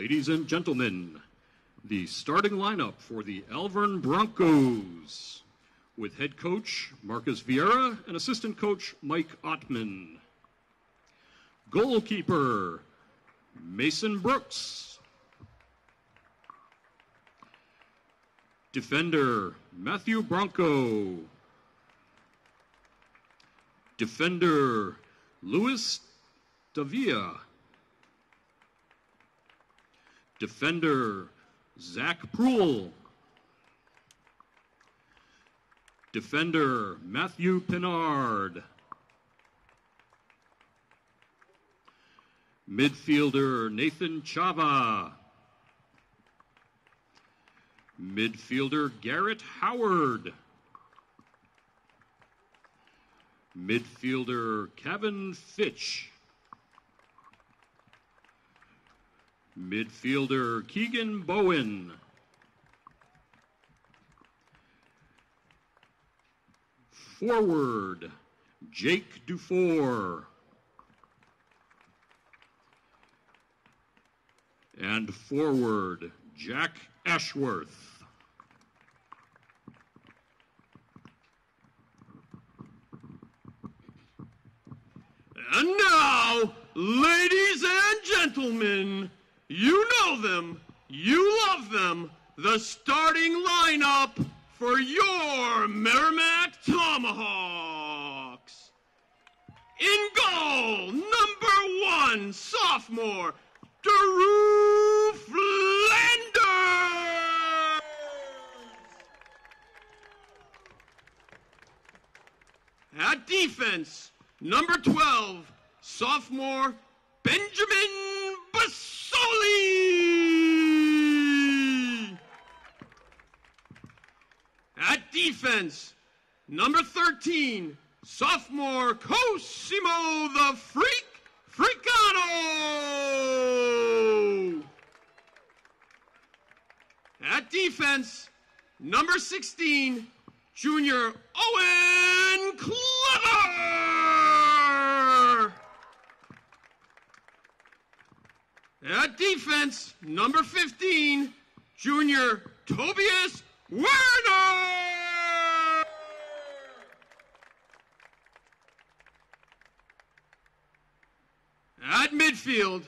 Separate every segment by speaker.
Speaker 1: Ladies and gentlemen, the starting lineup for the Alvirne Broncos, with head coach Marcus Vieira and assistant coach Mike Ottman. Goalkeeper Mason Brooks. Defender Matthew Bronco. Defender Luis Davia. Defender Zach Proul. Defender Matthew Pinard. Midfielder Nathan Chava. Midfielder Garrett Howard. Midfielder Kevin Fitch. Midfielder Keegan Bowen. Forward Jake Dufour. And forward Jack Ashworth.
Speaker 2: And now, ladies and gentlemen, you know them, you love them, the starting lineup for your Merrimack Tomahawks. In goal, number 1, sophomore, Drew Flanders. At defense, number 12, sophomore, Benjamin Basoli. At defense, number 13, sophomore, Cosimo the Freak Fricano. At defense, number 16, junior Owen Clever. At defense, number 15, junior Tobias Werner. At midfield,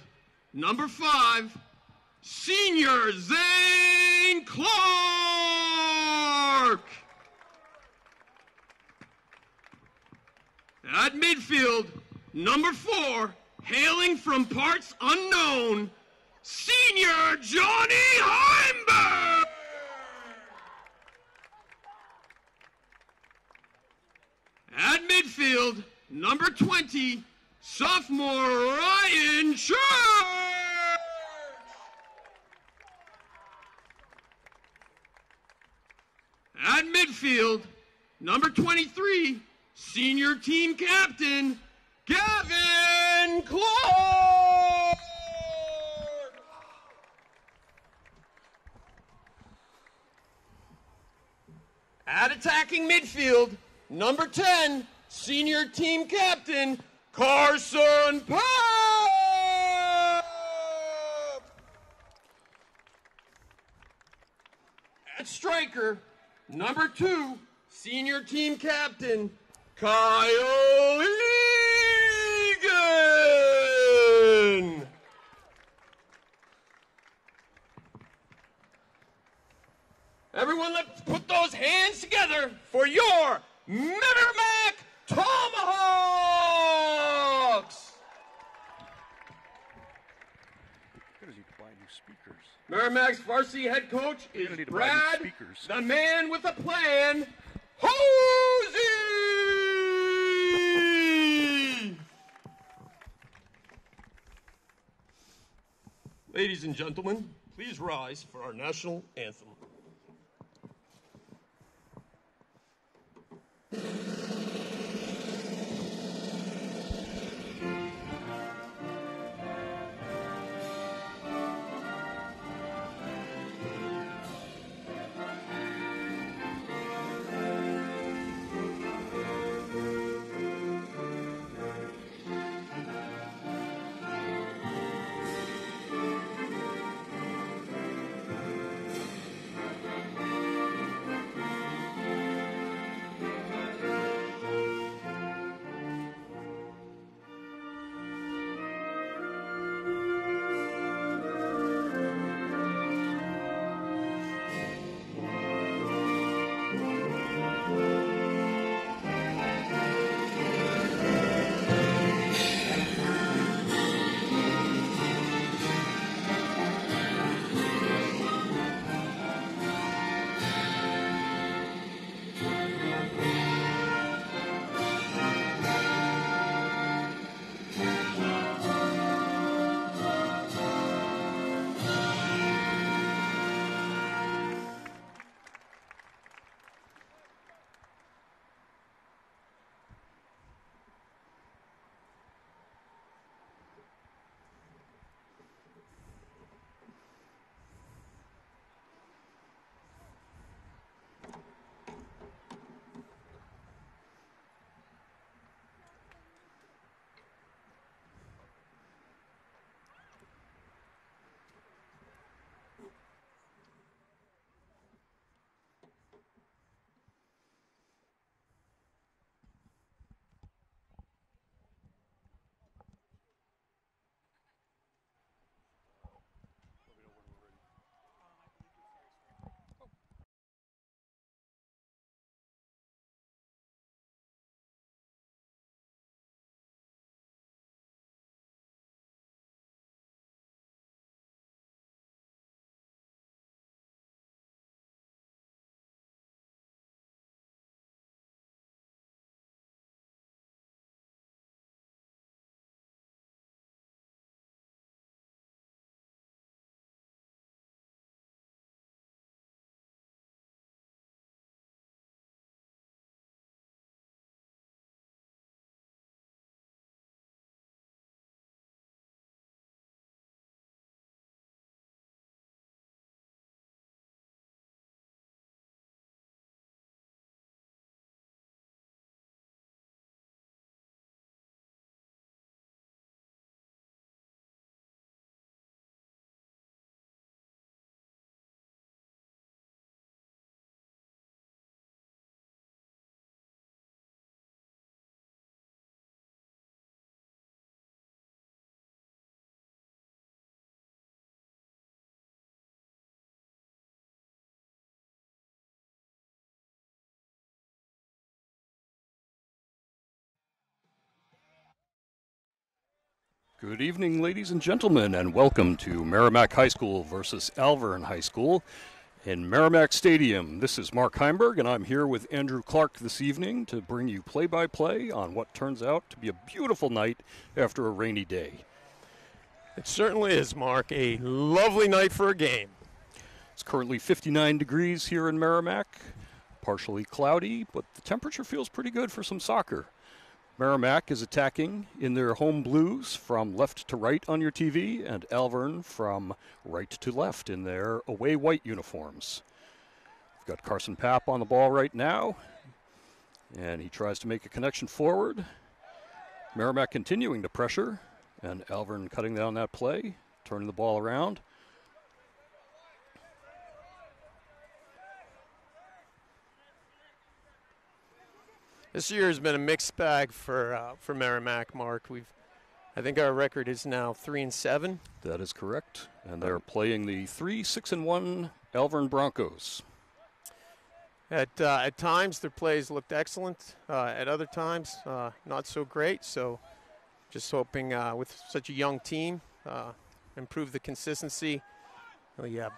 Speaker 2: number 5, senior Zane Clark. At midfield, number 4, hailing from parts unknown, senior Johnny Heimberg. At midfield, number 20, sophomore Ryan Church. At midfield, number 23, senior team captain, Gavin Clark. At attacking midfield, number 10, senior team captain, Carson Pope. At striker, number 2, senior team captain, Kyle Egan. Everyone, let's put those hands together for your Merrimack Tomahawks. Merrimack's varsity head coach is Brad, the man with a plan, Hosey! Ladies and gentlemen, please rise for our national anthem.
Speaker 1: Good evening, ladies and gentlemen, and welcome to Merrimack High School versus Alvirne High School in Merrimack Stadium. This is Mark Heimberg, and I'm here with Andrew Clark this evening to bring you play-by-play on what turns out to be a beautiful night after a rainy day.
Speaker 3: It certainly is, Mark. A lovely night for a game.
Speaker 1: It's currently 59 degrees here in Merrimack, partially cloudy, but the temperature feels pretty good for some soccer. Merrimack is attacking in their home blues from left to right on your TV, and Alvirne from right to left in their away white uniforms. We've got Carson Papp on the ball right now, and he tries to make a connection forward. Merrimack continuing to pressure, and Alvirne cutting down that play, turning the ball around.
Speaker 3: This year has been a mixed bag for Merrimack, Mark. I think our record is now 3-7.
Speaker 1: That is correct, and they're playing the 3-6-1 Alvirne Broncos.
Speaker 3: At times, their plays looked excellent. At other times, not so great. So, just hoping with such a young team, improve the consistency.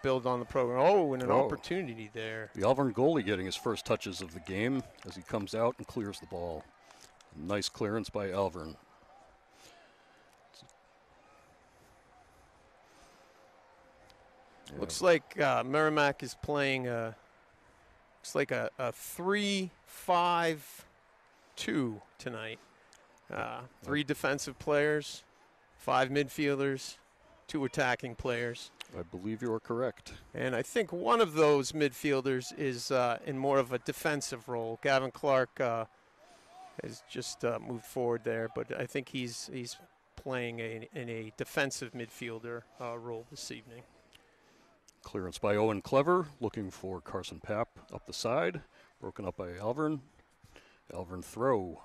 Speaker 3: Build on the program. Oh, and an opportunity there.
Speaker 1: The Alvirne goalie getting his first touches of the game as he comes out and clears the ball. Nice clearance by Alvirne.
Speaker 3: Yeah. Looks like Merrimack is playing looks like a 3-5-2 tonight. 3 defensive players, 5 midfielders, 2 attacking players.
Speaker 1: I believe you are correct.
Speaker 3: And I think one of those midfielders is in more of a defensive role. Gavin Clark has just moved forward there, but I think he's playing in a defensive midfielder role this evening.
Speaker 1: Clearance by Owen Clever, looking for Carson Papp up the side. Broken up by Alvirne. Alvirne throw.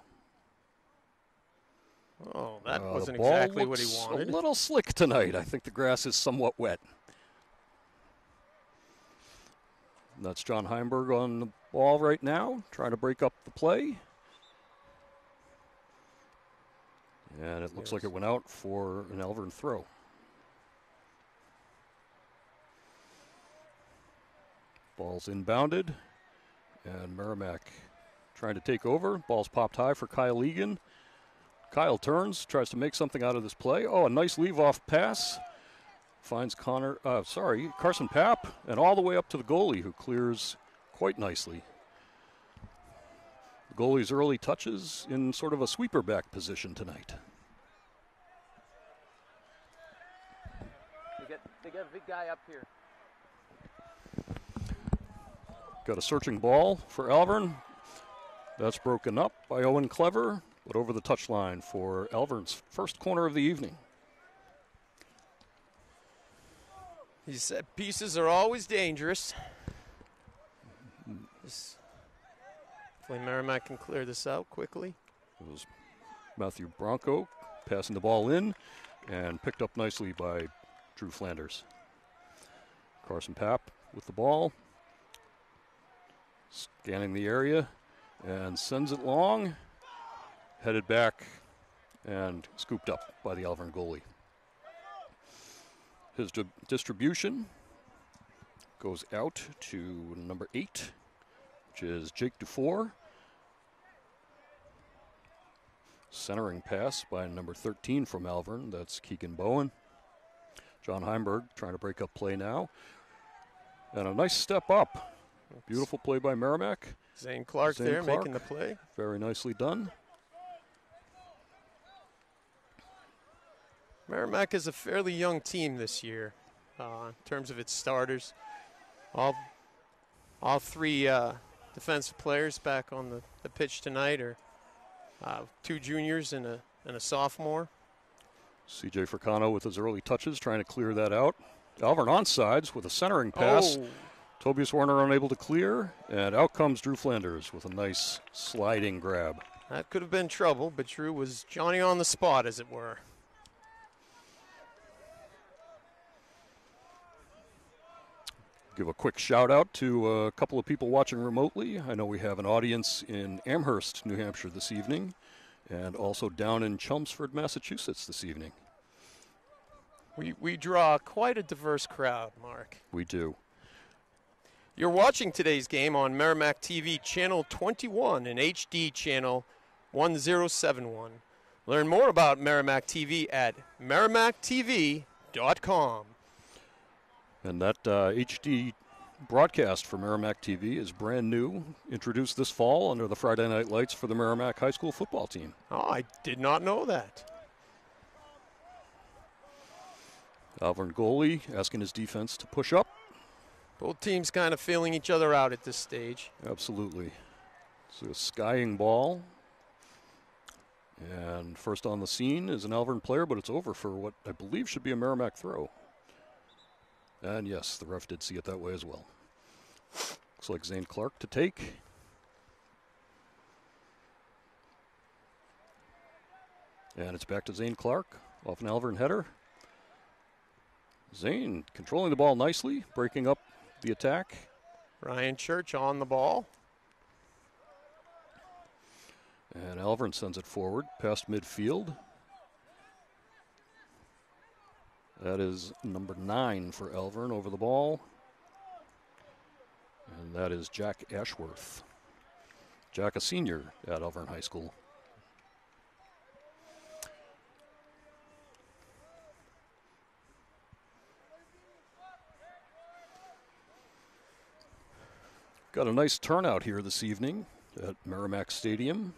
Speaker 3: Oh, that wasn't exactly what he wanted.
Speaker 1: A little slick tonight. I think the grass is somewhat wet. That's John Heimberg on the ball right now, trying to break up the play. And it looks like it went out for an Alvirne throw. Ball's inbounded, and Merrimack trying to take over. Ball's popped high for Kyle Egan. Kyle turns, tries to make something out of this play. Oh, a nice leave-off pass. Finds Carson Papp, and all the way up to the goalie, who clears quite nicely. The goalie's early touches in sort of a sweeper back position tonight.
Speaker 3: They got a big guy up here.
Speaker 1: Got a searching ball for Alvirne. That's broken up by Owen Clever, but over the touchline for Alvirne's first corner of the evening.
Speaker 3: These set pieces are always dangerous. Hopefully Merrimack can clear this out quickly.
Speaker 1: It was Matthew Bronco passing the ball in and picked up nicely by Drew Flanders. Carson Papp with the ball, scanning the area and sends it long, headed back and scooped up by the Alvirne goalie. His distribution goes out to number 8, which is Jake Dufour. Centering pass by number 13 from Alvirne, that's Keegan Bowen. John Heimberg trying to break up play now. And a nice step up. Beautiful play by Merrimack.
Speaker 3: Zane Clark making the play.
Speaker 1: Very nicely done.
Speaker 3: Merrimack is a fairly young team this year in terms of its starters. All 3 defensive players back on the pitch tonight are 2 juniors and a sophomore.
Speaker 1: C.J. Fricano with his early touches, trying to clear that out. Alvirne onside with a centering pass.
Speaker 3: Oh.
Speaker 1: Tobias Warner unable to clear, and out comes Drew Flanders with a nice sliding grab.
Speaker 3: That could have been trouble, but Drew was Johnny on the spot, as it were.
Speaker 1: Give a quick shout out to a couple of people watching remotely. I know we have an audience in Amherst, New Hampshire this evening, and also down in Chelmsford, Massachusetts this evening.
Speaker 3: We draw quite a diverse crowd, Mark.
Speaker 1: We do.
Speaker 3: You're watching today's game on Merrimack TV Channel 21 and HD Channel 1071. Learn more about Merrimack TV at merrimacktv.com.
Speaker 1: And that HD broadcast for Merrimack TV is brand new, introduced this fall under the Friday Night Lights for the Merrimack High School football team.
Speaker 3: Oh, I did not know that.
Speaker 1: Alvirne goalie asking his defense to push up.
Speaker 3: Both teams kind of feeling each other out at this stage.
Speaker 1: Absolutely. So a skying ball. And first on the scene is an Alvirne player, but it's over for what I believe should be a Merrimack throw. And yes, the ref did see it that way as well. Looks like Zane Clark to take. And it's back to Zane Clark off an Alvirne header. Zane controlling the ball nicely, breaking up the attack.
Speaker 3: Ryan Church on the ball.
Speaker 1: And Alvirne sends it forward past midfield. That is number 9 for Alvirne over the ball. And that is Jack Ashworth. Jack, a senior at Alvirne High School. Got a nice turnout here this evening at Merrimack Stadium.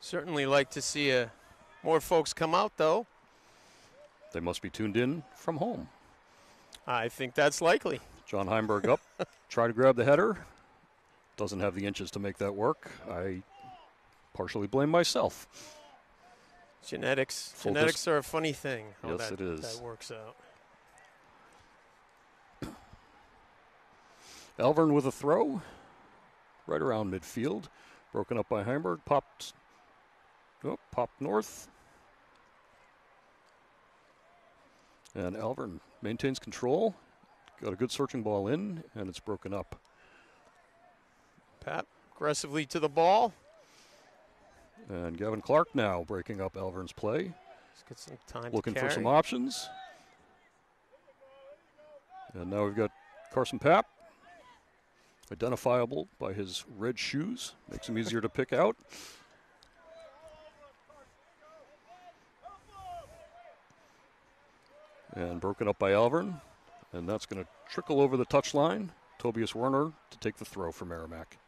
Speaker 3: Certainly like to see more folks come out, though.
Speaker 1: They must be tuned in from home.
Speaker 3: I think that's likely.
Speaker 1: John Heimberg up, try to grab the header. Doesn't have the inches to make that work. I partially blame myself.
Speaker 3: Genetics are a funny thing. How
Speaker 1: Yes, it is.
Speaker 3: That works out.
Speaker 1: Alvirne with a throw, right around midfield. Broken up by Heimberg, popped north. And Alvirne maintains control. Got a good searching ball in, and it's broken up.
Speaker 3: Pat aggressively to the ball.
Speaker 1: And Gavin Clark now breaking up Alvirne's play.
Speaker 3: Let's get some time
Speaker 1: Looking
Speaker 3: to
Speaker 1: for
Speaker 3: carry.
Speaker 1: some options. And now we've got Carson Papp. Identifiable by his red shoes. Makes him easier to pick out. And broken up by Alvirne. And that's going to trickle over the touchline. Tobias Werner to take the throw for Merrimack.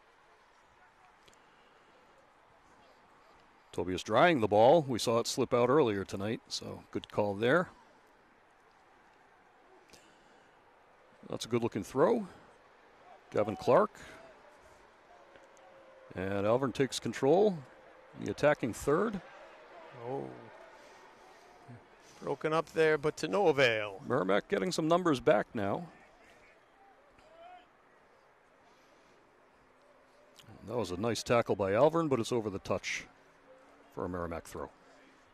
Speaker 1: Tobias drying the ball. We saw it slip out earlier tonight, so good call there. That's a good-looking throw. Gavin Clark. And Alvirne takes control. The attacking third.
Speaker 3: Oh. Broken up there, but to no avail.
Speaker 1: Merrimack getting some numbers back now. And that was a nice tackle by Alvirne, but it's over the touch for a Merrimack throw.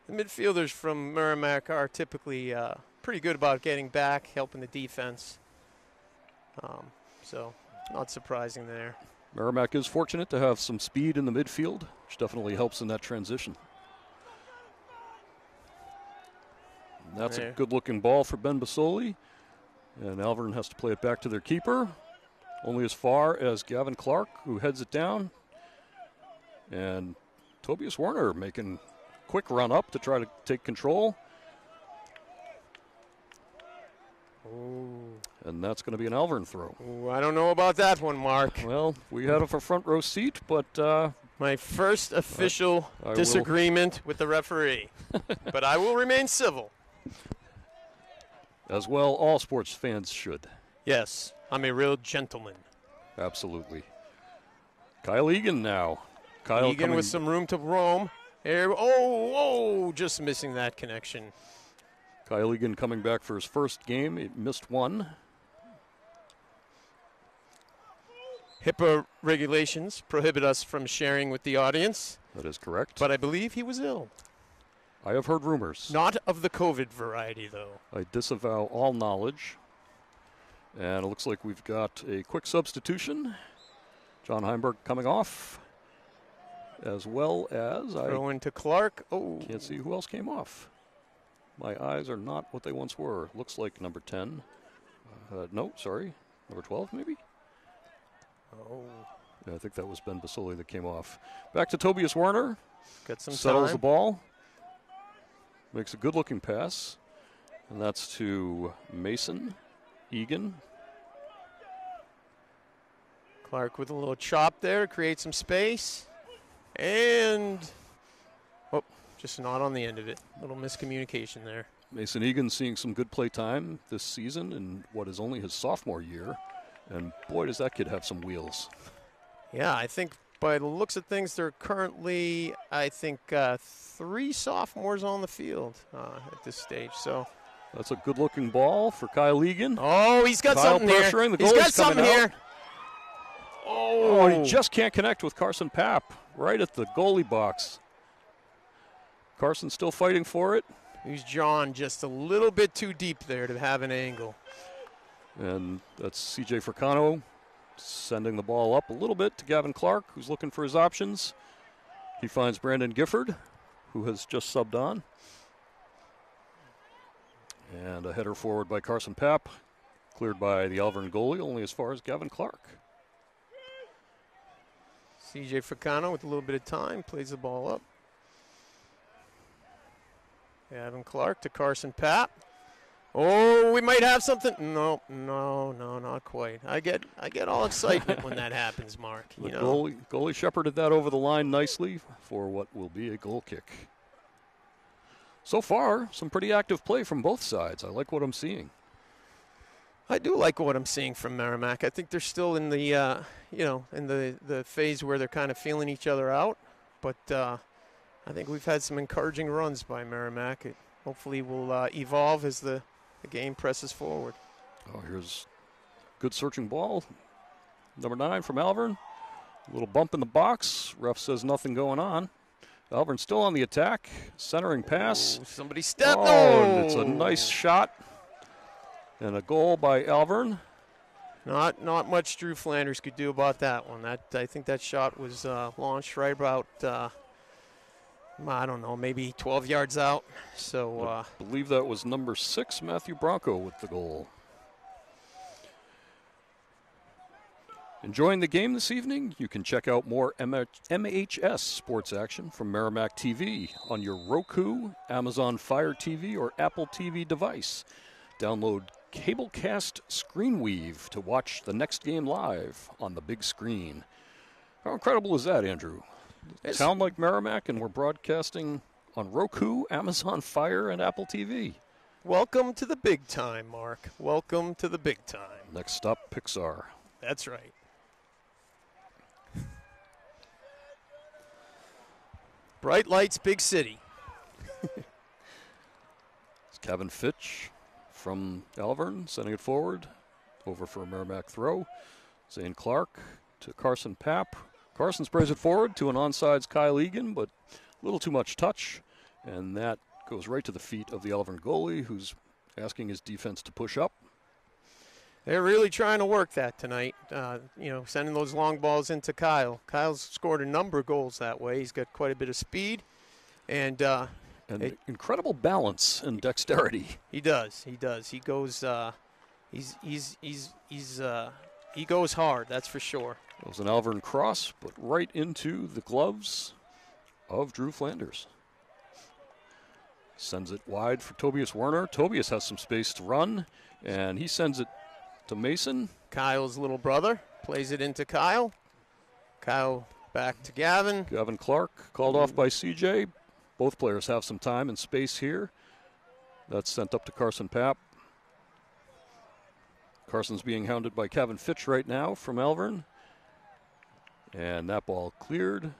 Speaker 3: The midfielders from Merrimack are typically pretty good about getting back, helping the defense. So, not surprising there.
Speaker 1: Merrimack is fortunate to have some speed in the midfield, which definitely helps in that transition. And that's a good-looking ball for Ben Basoli. And Alvirne has to play it back to their keeper, only as far as Gavin Clark, who heads it down. And Tobias Werner making a quick run up to try to take control.
Speaker 3: Ooh.
Speaker 1: And that's going to be an Alvirne throw.
Speaker 3: Ooh, I don't know about that one, Mark.
Speaker 1: Well, we had a front row seat, but
Speaker 3: my first official disagreement with the referee. But I will remain civil.
Speaker 1: As well, all sports fans should.
Speaker 3: Yes, I'm a real gentleman.
Speaker 1: Absolutely. Kyle Egan now. Kyle
Speaker 3: Egan with some room to roam. Here, just missing that connection.
Speaker 1: Kyle Egan coming back for his first game. He missed one.
Speaker 3: HIPAA regulations prohibit us from sharing with the audience.
Speaker 1: That is correct.
Speaker 3: But I believe he was ill.
Speaker 1: I have heard rumors.
Speaker 3: Not of the COVID variety, though.
Speaker 1: I disavow all knowledge. And it looks like we've got a quick substitution. John Heimberg coming off. as well as
Speaker 3: Throw into Clark. Oh.
Speaker 1: Can't see who else came off. My eyes are not what they once were. Looks like number 10. No, sorry. Number 12, maybe?
Speaker 3: Oh.
Speaker 1: Yeah, I think that was Ben Basoli that came off. Back to Tobias Werner.
Speaker 3: Got some
Speaker 1: Settles
Speaker 3: time.
Speaker 1: the ball. Makes a good-looking pass. And that's to Mason Egan.
Speaker 3: Clark with a little chop there, create some space. And, oh, just not on the end of it. Little miscommunication there.
Speaker 1: Mason Egan seeing some good play time this season in what is only his sophomore year. And boy, does that kid have some wheels.
Speaker 3: Yeah, I think by the looks of things, there are currently, I think, 3 sophomores on the field at this stage. So
Speaker 1: that's a good-looking ball for Kyle Egan.
Speaker 3: Oh, he's got
Speaker 1: Kyle
Speaker 3: something here.
Speaker 1: pressuring. The
Speaker 3: He's got
Speaker 1: goalie's coming
Speaker 3: something here.
Speaker 1: out. Oh, he just can't connect with Carson Papp right at the goalie box. Carson still fighting for it.
Speaker 3: He's John just a little bit too deep there to have an angle.
Speaker 1: And that's C.J. Fricano sending the ball up a little bit to Gavin Clark, who's looking for his options. He finds Brandon Gifford, who has just subbed on. And a header forward by Carson Papp, cleared by the Alvirne goalie, only as far as Gavin Clark.
Speaker 3: C.J. Fricano with a little bit of time, plays the ball up. Gavin Clark to Carson Papp. Oh, we might have something. No, not quite. I get all excitement when that happens, Mark.
Speaker 1: The goalie shepherded that over the line nicely for what will be a goal kick. So far, some pretty active play from both sides. I like what I'm seeing.
Speaker 3: I do like what I'm seeing from Merrimack. I think they're still in the, in the phase where they're kind of feeling each other out. But I think we've had some encouraging runs by Merrimack. It hopefully will evolve as the game presses forward.
Speaker 1: Oh, here's good searching ball. Number 9 from Alvirne. A little bump in the box. Ref says nothing going on. Alvirne still on the attack. Centering pass.
Speaker 3: Oh, somebody stepped.
Speaker 1: Oh, and it's a nice shot. And a goal by Alvirne.
Speaker 3: Not much Drew Flanders could do about that one. I think that shot was launched right about, I don't know, maybe 12 yards out. So
Speaker 1: I believe that was number 6, Matthew Bronco, with the goal. Enjoying the game this evening? You can check out more MHS sports action from Merrimack TV on your Roku, Amazon Fire TV, or Apple TV device. Download Cablecast Screenweave to watch the next game live on the big screen. How incredible is that, Andrew? Sound like Merrimack, and we're broadcasting on Roku, Amazon Fire, and Apple TV.
Speaker 3: Welcome to the big time, Mark. Welcome to the big time.
Speaker 1: Next stop, Pixar.
Speaker 3: That's right. Bright lights, big city.
Speaker 1: It's Kevin Fitch from Alvirne sending it forward. Over for a Merrimack throw. Zane Clark to Carson Papp. Carson sprays it forward to an onside Kyle Egan, but a little too much touch. And that goes right to the feet of the Alvirne goalie, who's asking his defense to push up.
Speaker 3: They're really trying to work that tonight, sending those long balls into Kyle. Kyle's scored a number of goals that way. He's got quite a bit of speed. And
Speaker 1: incredible balance and dexterity.
Speaker 3: He does. He goes he goes hard, that's for sure.
Speaker 1: It was an Alvirne cross, but right into the gloves of Drew Flanders. Sends it wide for Tobias Werner. Tobias has some space to run, and he sends it to Mason.
Speaker 3: Kyle's little brother plays it into Kyle. Kyle back to Gavin.
Speaker 1: Gavin Clark called off by CJ. Both players have some time and space here. That's sent up to Carson Papp. Carson's being hounded by Kevin Fitch right now from Alvirne. And that ball cleared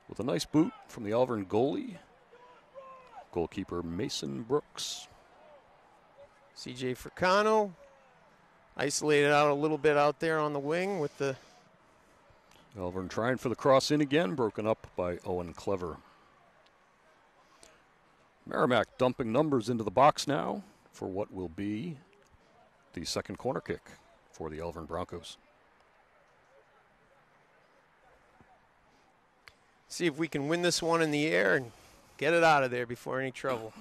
Speaker 1: with a nice boot from the Alvirne goalie. Goalkeeper Mason Brooks.
Speaker 3: C.J. Fricano isolated out a little bit out there on the wing with the...
Speaker 1: Alvirne trying for the cross in again, broken up by Owen Clever. Merrimack dumping numbers into the box now for what will be the second corner kick for the Alvirne Broncos.
Speaker 3: see if we can win this one in the air and get it out of there before any trouble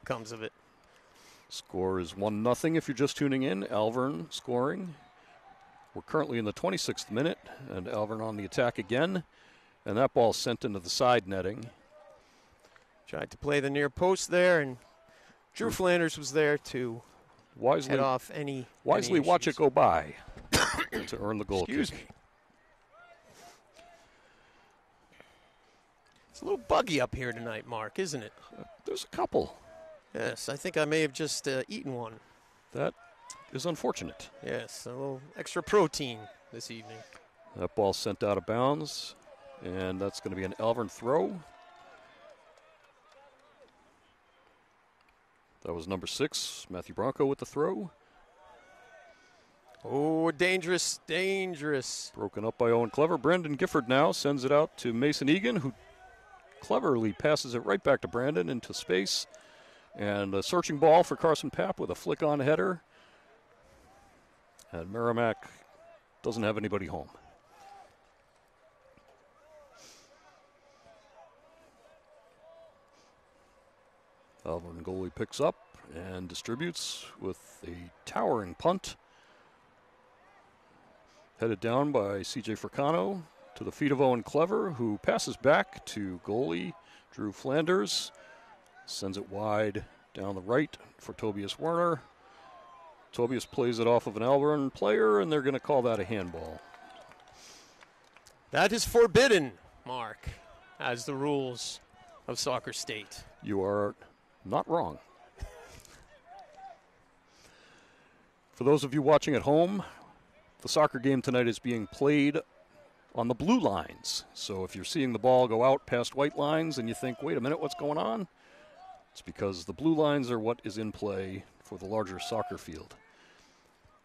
Speaker 3: comes of it.
Speaker 1: Score is 1-0 if you're just tuning in. Alvirne scoring. We're currently in the 26th minute, and Alvirne on the attack again. And that ball sent into the side netting.
Speaker 3: Tried to play the near post there, and Drew Flanders was there to head off any
Speaker 1: Wisely watch
Speaker 3: issues.
Speaker 1: it go by to earn the goal
Speaker 3: Excuse
Speaker 1: kick.
Speaker 3: me. It's a little buggy up here tonight, Mark, isn't it?
Speaker 1: There's a couple.
Speaker 3: Yes, I think I may have just eaten one.
Speaker 1: That is unfortunate.
Speaker 3: Yes, a little extra protein this evening.
Speaker 1: That ball sent out of bounds, and that's going to be an Alvirne throw. That was number 6, Matthew Bronco with the throw.
Speaker 3: Oh, dangerous, dangerous.
Speaker 1: Broken up by Owen Clever. Brandon Gifford now sends it out to Mason Egan, who cleverly passes it right back to Brandon into space. And a searching ball for Carson Papp with a flick-on header. And Merrimack doesn't have anybody home. Alvirne goalie picks up and distributes with a towering punt. Headed down by C.J. Fricano to the feet of Owen Clever, who passes back to goalie Drew Flanders. Sends it wide down the right for Tobias Werner. Tobias plays it off of an Alvirne player, and they're going to call that a handball.
Speaker 3: That is forbidden, Mark, as the rules of Soccer State.
Speaker 1: You are not wrong. For those of you watching at home, the soccer game tonight is being played on the blue lines. So if you're seeing the ball go out past white lines and you think, wait a minute, what's going on? It's because the blue lines are what is in play for the larger soccer field.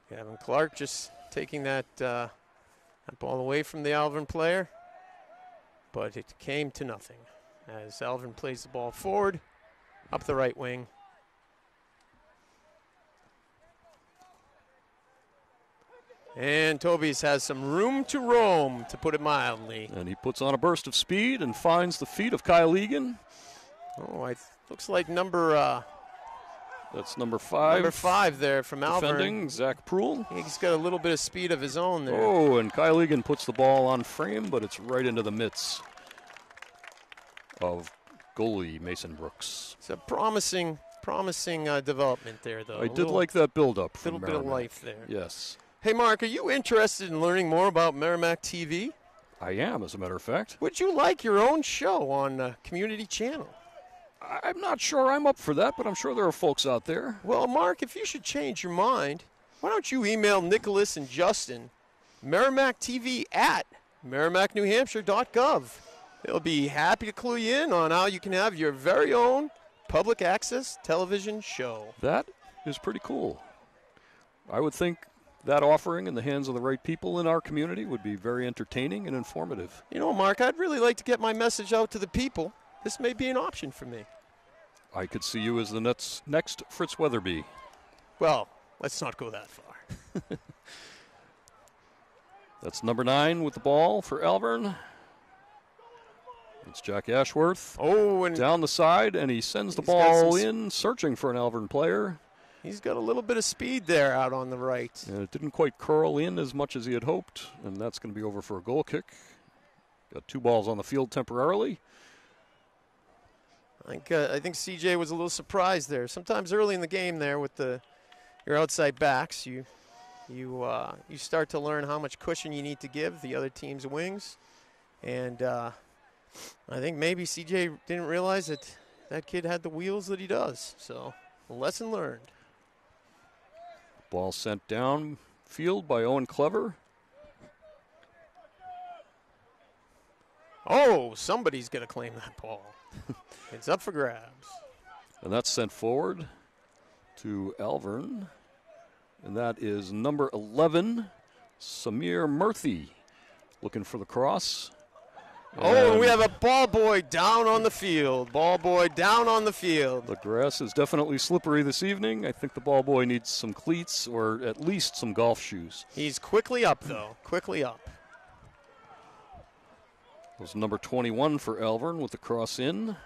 Speaker 3: Gavin Clark just taking that ball away from the Alvirne player, but it came to nothing as Alvirne plays the ball forward, up the right wing. And Tobias has some room to roam, to put it mildly.
Speaker 1: And he puts on a burst of speed and finds the feet of Kyle Egan.
Speaker 3: Oh, looks like number
Speaker 1: That's number 5.
Speaker 3: Number 5 there from Alvirne.
Speaker 1: Defending, Zach Proul.
Speaker 3: He's got a little bit of speed of his own there.
Speaker 1: Oh, and Kyle Egan puts the ball on frame, but it's right into the mitts of goalie Mason Brooks.
Speaker 3: It's a promising development there, though.
Speaker 1: I did like that build-up
Speaker 3: A
Speaker 1: from
Speaker 3: little bit of
Speaker 1: Merrimack.
Speaker 3: life there.
Speaker 1: Yes.
Speaker 3: Hey, Mark, are you interested in learning more about Merrimack TV?
Speaker 1: I am, as a matter of fact.
Speaker 3: Would you like your own show on Community Channel?
Speaker 1: I'm not sure I'm up for that, but I'm sure there are folks out there.
Speaker 3: Well, Mark, if you should change your mind, why don't you email Nicholas and Justin, merrimackTV@merrimacknewhampshire.gov. They'll be happy to clue you in on how you can have your very own public access television show.
Speaker 1: That is pretty cool. I would think that offering in the hands of the right people in our community would be very entertaining and informative.
Speaker 3: You know, Mark, I'd really like to get my message out to the people. This may be an option for me.
Speaker 1: I could see you as the next Fritz Weatherby.
Speaker 3: Well, let's not go that far.
Speaker 1: That's number 9 with the ball for Alvirne. It's Jack Ashworth.
Speaker 3: Oh, and
Speaker 1: down the side, and he sends the ball in, searching for an Alvirne player.
Speaker 3: He's got a little bit of speed there out on the right.
Speaker 1: And it didn't quite curl in as much as he had hoped, and that's going to be over for a goal kick. Got 2 balls on the field temporarily.
Speaker 3: I think CJ was a little surprised there. Sometimes early in the game there with your outside backs, you start to learn how much cushion you need to give the other team's wings. And I think maybe CJ didn't realize that kid had the wheels that he does. So, a lesson learned.
Speaker 1: Ball sent down field by Owen Clever.
Speaker 3: Oh, somebody's going to claim that ball. It's up for grabs.
Speaker 1: And that's sent forward to Alvirne. And that is number 11, Samir Murthy, looking for the cross.
Speaker 3: And we have a ball boy down on the field. Ball boy down on the field.
Speaker 1: The grass is definitely slippery this evening. I think the ball boy needs some cleats or at least some golf shoes.
Speaker 3: He's quickly up, though. Quickly up.
Speaker 1: It was number 21 for Alvirne with the cross in.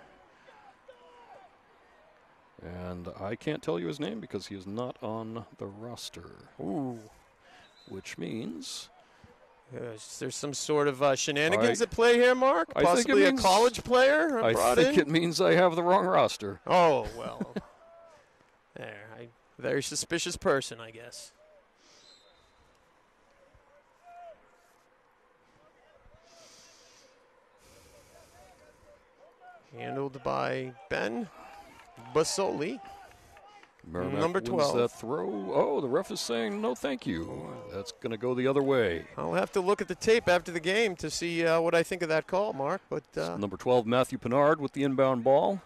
Speaker 1: And I can't tell you his name because he is not on the roster.
Speaker 3: Ooh.
Speaker 1: Which means...
Speaker 3: Is there some sort of shenanigans at play here, Mark? Possibly a college player
Speaker 1: I think it means I have the wrong roster.
Speaker 3: Oh, well. Very suspicious person, I guess. Handled by Ben Basoli.
Speaker 1: Merrimack
Speaker 3: number 12.
Speaker 1: Wins that throw. Oh, the ref is saying no thank you. That's going to go the other way.
Speaker 3: I'll have to look at the tape after the game to see what I think of that call, Mark. But
Speaker 1: number 12, Matthew Pinard with the inbound ball.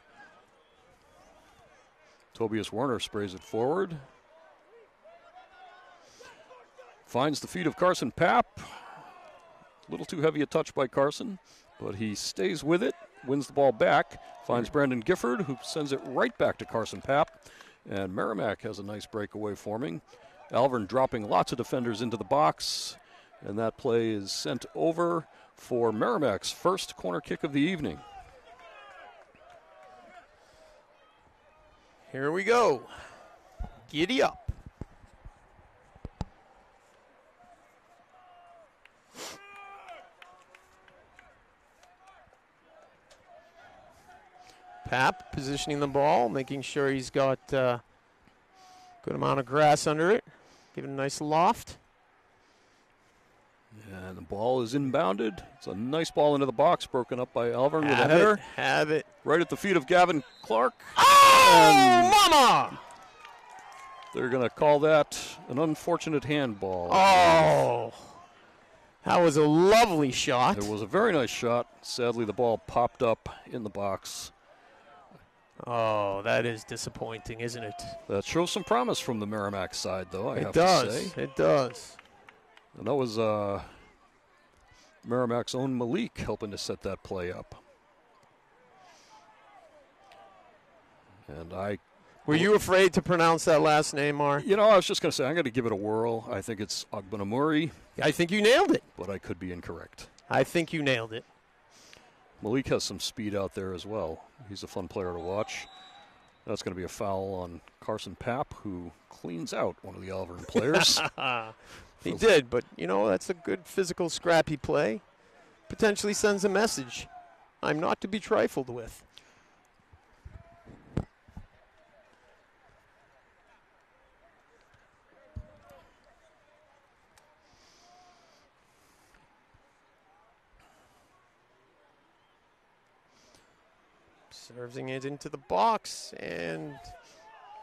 Speaker 1: Tobias Werner sprays it forward. Finds the feet of Carson Papp. A little too heavy a touch by Carson, but he stays with it, wins the ball back, finds Brandon Gifford, who sends it right back to Carson Papp. And Merrimack has a nice breakaway forming. Alvirne dropping lots of defenders into the box, and that play is sent over for Merrimack's first corner kick of the evening.
Speaker 3: Here we go. Giddy up. Papp positioning the ball, making sure he's got good amount of grass under it. Give it a nice loft.
Speaker 1: And the ball is inbounded. It's a nice ball into the box, broken up by Alvirne with a
Speaker 3: Have
Speaker 1: header.
Speaker 3: it. Have it.
Speaker 1: Right at the feet of Gavin Clark.
Speaker 3: Oh, mama!
Speaker 1: They're going to call that an unfortunate handball.
Speaker 3: Oh, that was a lovely shot.
Speaker 1: It was a very nice shot. Sadly, the ball popped up in the box.
Speaker 3: Oh, that is disappointing, isn't it?
Speaker 1: That shows some promise from the Merrimack side, though, I have
Speaker 3: It
Speaker 1: to
Speaker 3: does.
Speaker 1: say.
Speaker 3: It does.
Speaker 1: And that was Merrimack's own Malik helping to set that play up. And
Speaker 3: Were you afraid to pronounce that last name, Mark?
Speaker 1: You know, I was just going to say, I'm going to give it a whirl. I think it's Ogbenamuri,
Speaker 3: I think you nailed it.
Speaker 1: but I could be incorrect.
Speaker 3: I think you nailed it.
Speaker 1: Malik has some speed out there as well. He's a fun player to watch. That's going to be a foul on Carson Papp, who cleans out one of the Alvirne players.
Speaker 3: He did, but, you know, that's a good physical, scrappy play. Potentially sends a message. I'm not to be trifled with. Serving it into the box, and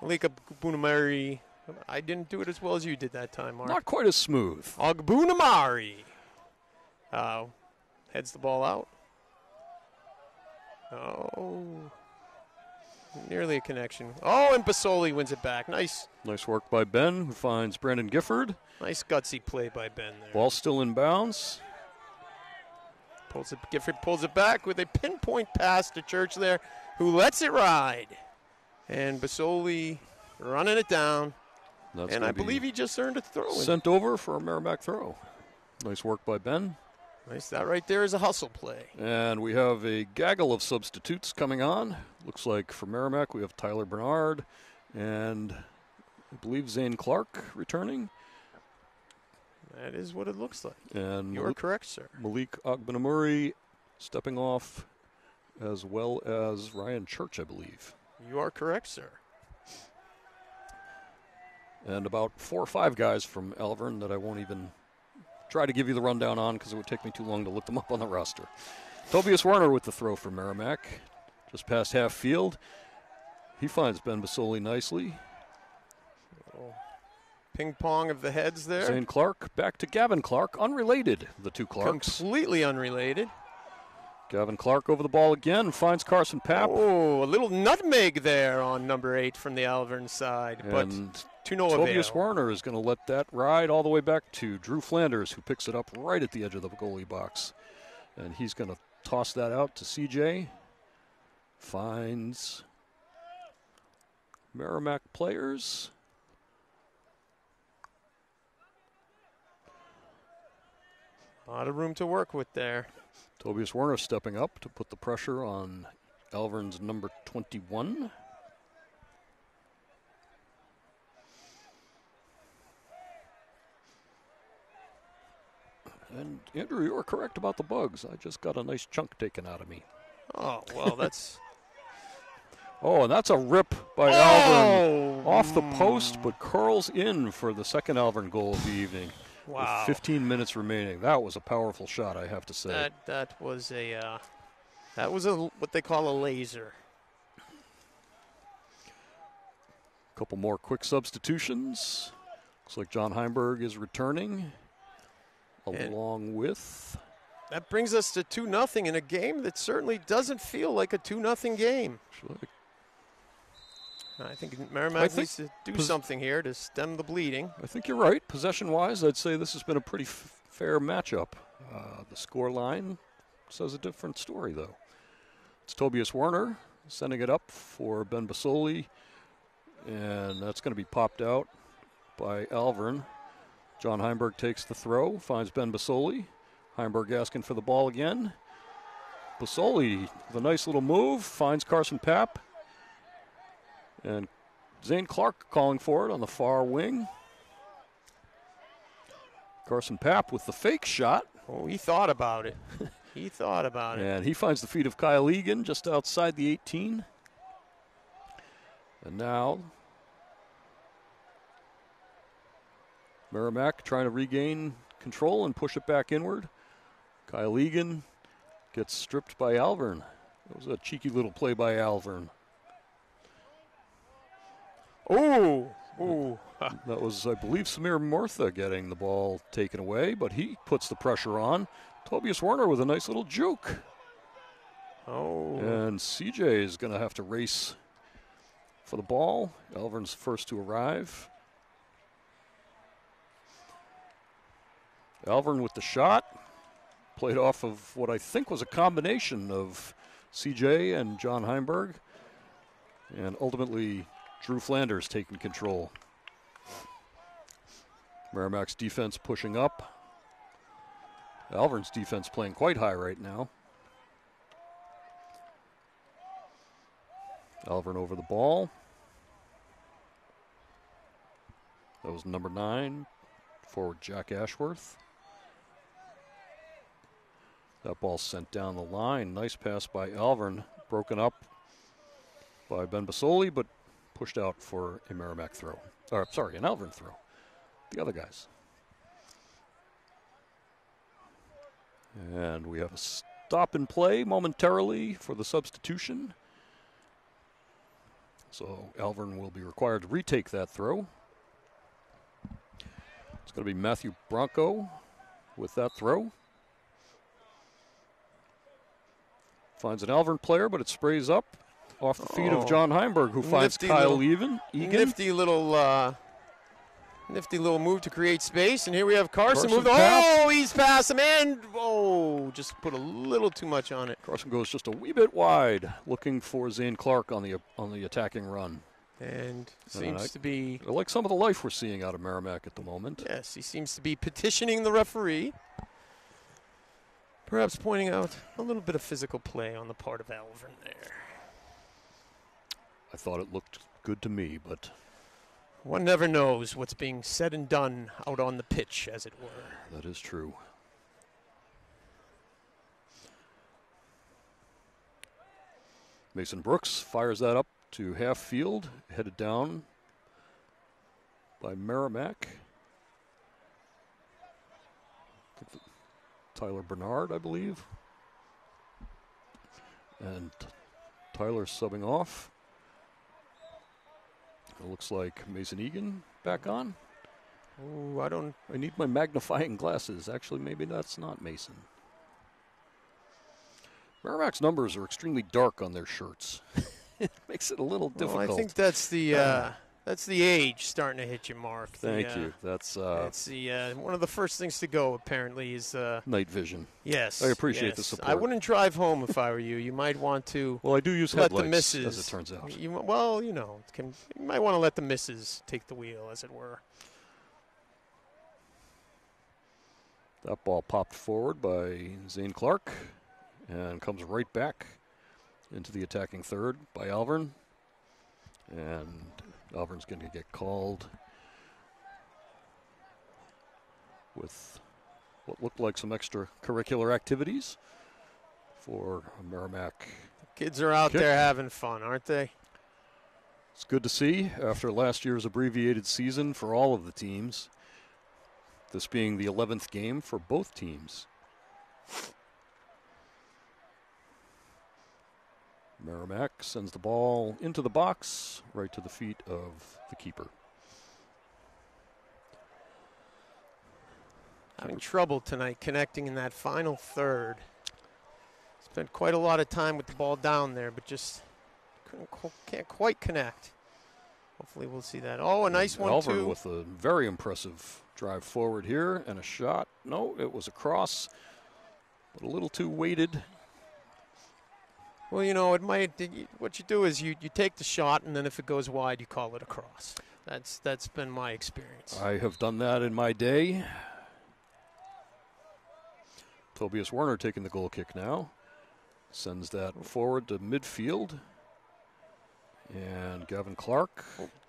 Speaker 3: Malika Bunamari. I didn't do it as well as you did that time, Mark.
Speaker 1: Not quite as smooth.
Speaker 3: Ogbunamari heads the ball out. Oh, nearly a connection. Oh, and Basoli wins it back. Nice.
Speaker 1: Nice work by Ben, who finds Brandon Gifford.
Speaker 3: Nice gutsy play by Ben there.
Speaker 1: Ball still in bounds.
Speaker 3: Gifford pulls it back with a pinpoint pass to Church there, who lets it ride. And Basoli running it down.
Speaker 1: That's
Speaker 3: and I believe he just earned a throw.
Speaker 1: Sent over for a Merrimack throw. Nice work by Ben.
Speaker 3: Nice. That right there is a hustle play.
Speaker 1: And we have a gaggle of substitutes coming on. Looks like for Merrimack we have Tyler Bernard and I believe Zane Clark returning.
Speaker 3: That is what it looks like.
Speaker 1: And
Speaker 3: you are correct, sir.
Speaker 1: Malik Ogbenamuri stepping off, as well as Ryan Church, I believe.
Speaker 3: You are correct, sir.
Speaker 1: And about 4 or 5 guys from Alvirne that I won't even try to give you the rundown on because it would take me too long to look them up on the roster. Tobias Werner with the throw for Merrimack, just past half field. He finds Ben Basoli nicely.
Speaker 3: Ping pong of the heads there.
Speaker 1: Zane Clark back to Gavin Clark, unrelated, the two Clarks.
Speaker 3: Completely unrelated.
Speaker 1: Gavin Clark over the ball again, finds Carson Papp.
Speaker 3: Oh, a little nutmeg there on number 8 from the Alvirne side, but to no avail.
Speaker 1: Tobias Werner is going to let that ride all the way back to Drew Flanders, who picks it up right at the edge of the goalie box. And he's going to toss that out to CJ. Finds Merrimack players.
Speaker 3: A lot of room to work with there.
Speaker 1: Tobias Werner stepping up to put the pressure on Alvirne's number 21. And Andrew, you were correct about the bugs. I just got a nice chunk taken out of me.
Speaker 3: Oh, well, that's...
Speaker 1: Oh, and that's a rip by Alvirne off the post, but curls in for the second Alvirne goal of the evening.
Speaker 3: Wow.
Speaker 1: With 15 minutes remaining. That was a powerful shot, I have to say.
Speaker 3: That was a what they call a laser.
Speaker 1: A couple more quick substitutions. Looks like John Heimberg is returning, along with...
Speaker 3: That brings us to 2-0 in a game that certainly doesn't feel like a 2-0 game. I think Merrimack needs to do something here to stem the bleeding.
Speaker 1: I think you're right. Possession-wise, I'd say this has been a pretty fair matchup. The score line says a different story, though. It's Tobias Werner sending it up for Ben Basoli, and that's going to be popped out by Alvirne. John Heimberg takes the throw, finds Ben Basoli. Heimberg asking for the ball again. Basoli, with a nice little move, finds Carson Papp. And Zane Clark calling for it on the far wing. Carson Papp with the fake shot.
Speaker 3: Oh, he thought about it. He thought about it.
Speaker 1: And he finds the feet of Kyle Egan just outside the 18. And now Merrimack trying to regain control and push it back inward. Kyle Egan gets stripped by Alvirne. That was a cheeky little play by Alvirne.
Speaker 3: Ooh.
Speaker 1: That was, I believe, Samir Murtha getting the ball taken away, but he puts the pressure on. Tobias Werner with a nice little juke.
Speaker 3: Oh.
Speaker 1: And CJ is going to have to race for the ball. Alvirne's first to arrive. Alvirne with the shot. Played off of what I think was a combination of CJ and John Heimberg. And ultimately, Drew Flanders taking control. Merrimack's defense pushing up. Alvirne's defense playing quite high right now. Alvirne over the ball. That was number 9, forward Jack Ashworth. That ball sent down the line. Nice pass by Alvirne. Broken up by Ben Basoli, but pushed out for a Merrimack throw. Or, sorry, an Alvirne throw. The other guys. And we have a stop and play momentarily for the substitution. So Alvirne will be required to retake that throw. It's going to be Matthew Bronco with that throw. Finds an Alvirne player, but it sprays up off the feet of John Heimberg, who finds Kyle Egan.
Speaker 3: Nifty little move to create space, and here we have Carson move. He's past him, and just put a little too much on it.
Speaker 1: Carson goes just a wee bit wide, looking for Zane Clark on the attacking run.
Speaker 3: And seems to be...
Speaker 1: I like some of the life we're seeing out of Merrimack at the moment.
Speaker 3: Yes, he seems to be petitioning the referee. Perhaps pointing out a little bit of physical play on the part of Alvirne there.
Speaker 1: I thought it looked good to me, but...
Speaker 3: One never knows what's being said and done out on the pitch, as it were.
Speaker 1: That is true. Mason Brooks fires that up to half field, headed down by Merrimack. Tyler Bernard, I believe. And Tyler subbing off. It looks like Mason Egan back on.
Speaker 3: Oh,
Speaker 1: I need my magnifying glasses. Actually, maybe that's not Mason. Merrimack's numbers are extremely dark on their shirts. It makes it a little difficult.
Speaker 3: I think that's the age starting to hit you, Mark.
Speaker 1: Thank you. That's
Speaker 3: the one of the first things to go. Apparently, is
Speaker 1: night vision.
Speaker 3: Yes,
Speaker 1: I appreciate the support.
Speaker 3: I wouldn't drive home if I were you. You might want to.
Speaker 1: Well, I do use
Speaker 3: let
Speaker 1: headlights,
Speaker 3: the missus,
Speaker 1: as it turns out.
Speaker 3: You might want to let the missus take the wheel, as it were.
Speaker 1: That ball popped forward by Zane Clark. and comes right back into the attacking third by Alvirne. And Alvirne's going to get called with what looked like some extracurricular activities for Merrimack.
Speaker 3: Kids are out
Speaker 1: kick.
Speaker 3: there having fun, aren't they?
Speaker 1: It's good to see after last year's abbreviated season for all of the teams, this being the 11th game for both teams. Merrimack sends the ball into the box, right to the feet of the keeper.
Speaker 3: Having trouble tonight connecting in that final third. Spent quite a lot of time with the ball down there, but just can't quite connect. Hopefully we'll see that. Oh, a nice one,
Speaker 1: Alvirne
Speaker 3: too.
Speaker 1: with a very impressive drive forward here and a shot. No, it was a cross, but a little too weighted.
Speaker 3: Well, you know, what you do is you take the shot, and then if it goes wide, you call it a cross. That's been my experience.
Speaker 1: I have done that in my day. Tobias Werner taking the goal kick now. Sends that forward to midfield. And Gavin Clark,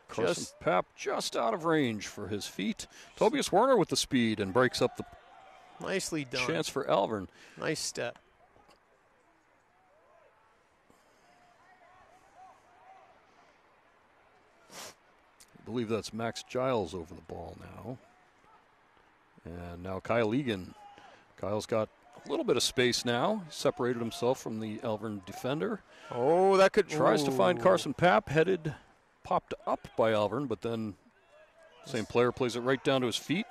Speaker 1: Carson Papp just out of range for his feet. Tobias Werner with the speed and breaks up the
Speaker 3: nicely done
Speaker 1: chance for Alvirne.
Speaker 3: Nice step.
Speaker 1: I believe that's Max Giles over the ball now. And now Kyle Egan. Kyle's got a little bit of space now. He separated himself from the Alvirne defender.
Speaker 3: Oh, that could...
Speaker 1: Tries to find Carson Papp, popped up by Alvirne, but then same player plays it right down to his feet.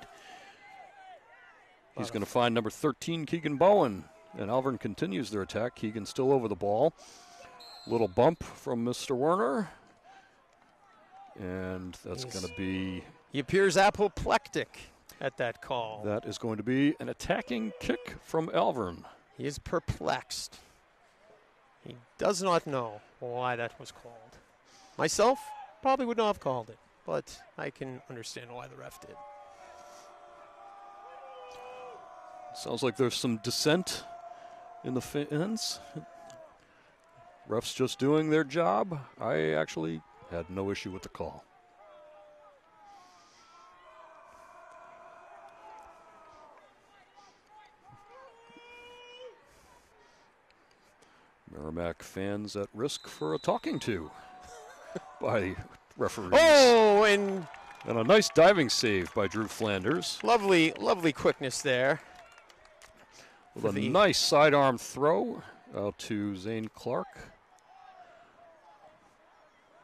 Speaker 1: He's going to find number 13, Keegan Bowen. And Alvirne continues their attack. Keegan still over the ball. Little bump from Mr. Werner. And that's going to be...
Speaker 3: He appears apoplectic at that call.
Speaker 1: That is going to be an attacking kick from Alvirne.
Speaker 3: He is perplexed. He does not know why that was called. Myself probably would not have called it, but I can understand why the ref did.
Speaker 1: Sounds like there's some dissent in the fans. Refs just doing their job. I actually had no issue with the call. Merrimack fans at risk for a talking to by referees.
Speaker 3: Oh, and
Speaker 1: a nice diving save by Drew Flanders.
Speaker 3: Lovely quickness there.
Speaker 1: With a nice sidearm throw out to Zane Clark.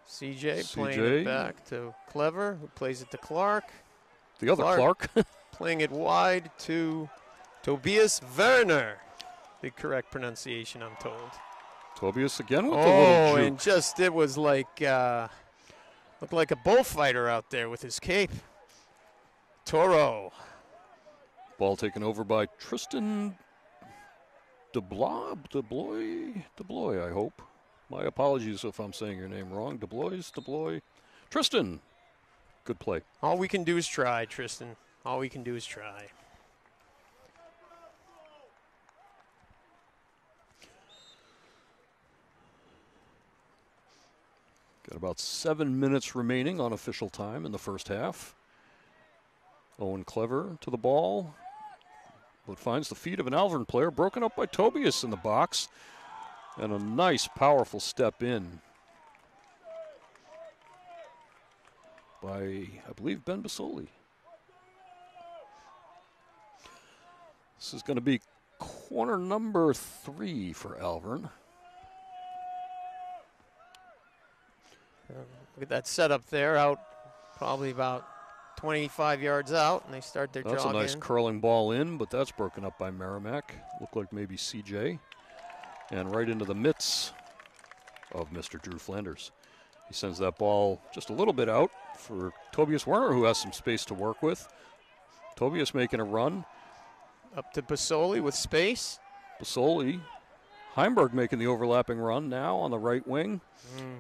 Speaker 3: CJ playing it back to Clever, who plays it to Clark.
Speaker 1: The other Clark.
Speaker 3: Playing it wide to Tobias Werner. The correct pronunciation, I'm told.
Speaker 1: Tobias again with the little juke.
Speaker 3: And just, it was like, looked like a bullfighter out there with his cape. Toro.
Speaker 1: Ball taken over by Tristan DeBlois, I hope. My apologies if I'm saying your name wrong. DeBlois. Tristan. Good play.
Speaker 3: All we can do is try, Tristan. All we can do is try.
Speaker 1: Got about 7 minutes remaining on official time in the first half. Owen Clever to the ball. But finds the feet of an Alvirne player, broken up by Tobias in the box. And a nice, powerful step in by, I believe, Ben Basoli. This is going to be corner number 3 for Alvirne.
Speaker 3: Look at that setup there, out probably about 25 yards out, and they start their jog in.
Speaker 1: That's a nice curling ball in, but that's broken up by Merrimack. Looked like maybe CJ. And right into the mitts of Mr. Drew Flanders. He sends that ball just a little bit out for Tobias Werner, who has some space to work with. Tobias making a run.
Speaker 3: Up to Basoli with space.
Speaker 1: Basoli. Heimberg making the overlapping run now on the right wing.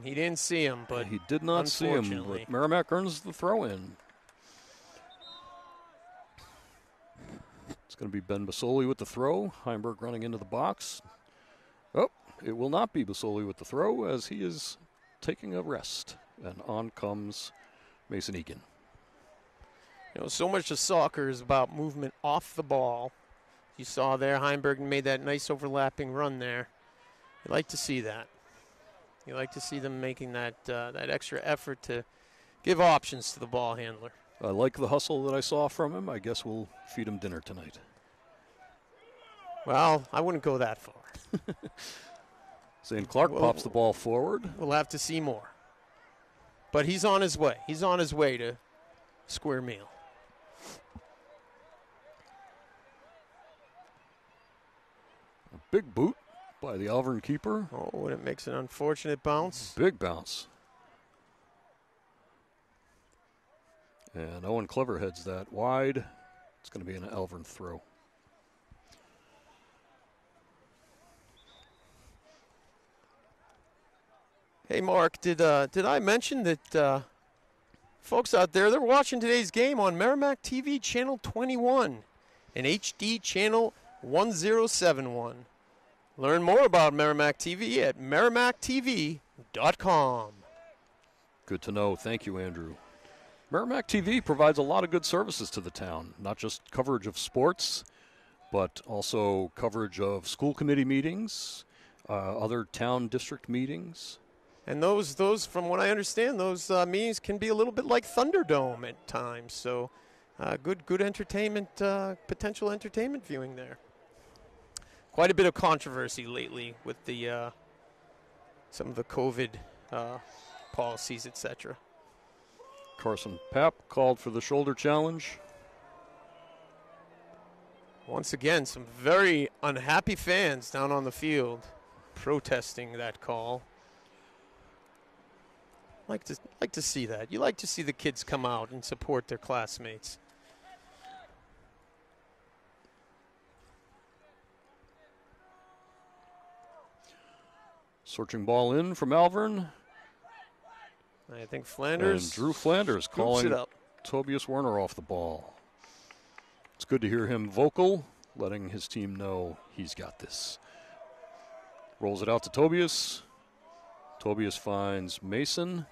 Speaker 3: He didn't see him, but
Speaker 1: he did not see him, but Merrimack earns the throw in. It's going to be Ben Basoli with the throw. Heimberg running into the box. Oh, it will not be Basoli with the throw as he is taking a rest. And on comes Mason Egan.
Speaker 3: You know, so much of soccer is about movement off the ball. You saw there, Heimberg made that nice overlapping run there. You like to see that. You like to see them making that extra effort to give options to the ball handler.
Speaker 1: I like the hustle that I saw from him. I guess we'll feed him dinner tonight.
Speaker 3: Well, I wouldn't go that far.
Speaker 1: Zane Clark pops the ball forward.
Speaker 3: We'll have to see more. But he's on his way. He's on his way to square meal.
Speaker 1: A big boot by the Alvirne keeper.
Speaker 3: Oh, and it makes an unfortunate bounce.
Speaker 1: Big bounce. And Owen Clever heads that wide. It's going to be an Alvirne throw.
Speaker 3: Hey, Mark, did I mention that folks out there, they're watching today's game on Merrimack TV Channel 21 and HD Channel 1071. Learn more about Merrimack TV at merrimacktv.com.
Speaker 1: Good to know. Thank you, Andrew. Merrimack TV provides a lot of good services to the town, not just coverage of sports, but also coverage of school committee meetings, other town district meetings.
Speaker 3: And those, from what I understand, those meetings can be a little bit like Thunderdome at times. So, good entertainment, potential entertainment viewing there. Quite a bit of controversy lately with the some of the COVID policies, etc.
Speaker 1: Carson Papp called for the shoulder challenge.
Speaker 3: Once again, some very unhappy fans down on the field protesting that call. Like to see that. You like to see the kids come out and support their classmates.
Speaker 1: Searching ball in from Alvirne.
Speaker 3: I think Flanders.
Speaker 1: And Drew Flanders calling
Speaker 3: it up.
Speaker 1: Tobias Werner off the ball. It's good to hear him vocal, letting his team know he's got this. Rolls it out to Tobias. Tobias finds Mason.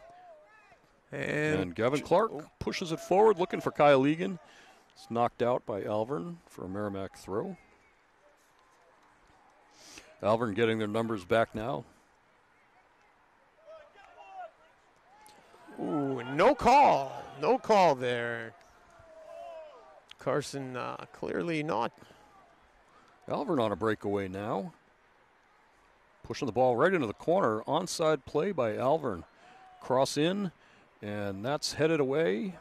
Speaker 1: And Gavin Clark pushes it forward, looking for Kyle Egan. It's knocked out by Alvirne for a Merrimack throw. Alvirne getting their numbers back now.
Speaker 3: Ooh, no call. No call there. Carson clearly not.
Speaker 1: Alvirne on a breakaway now. Pushing the ball right into the corner. Onside play by Alvirne. Cross in, and that's headed away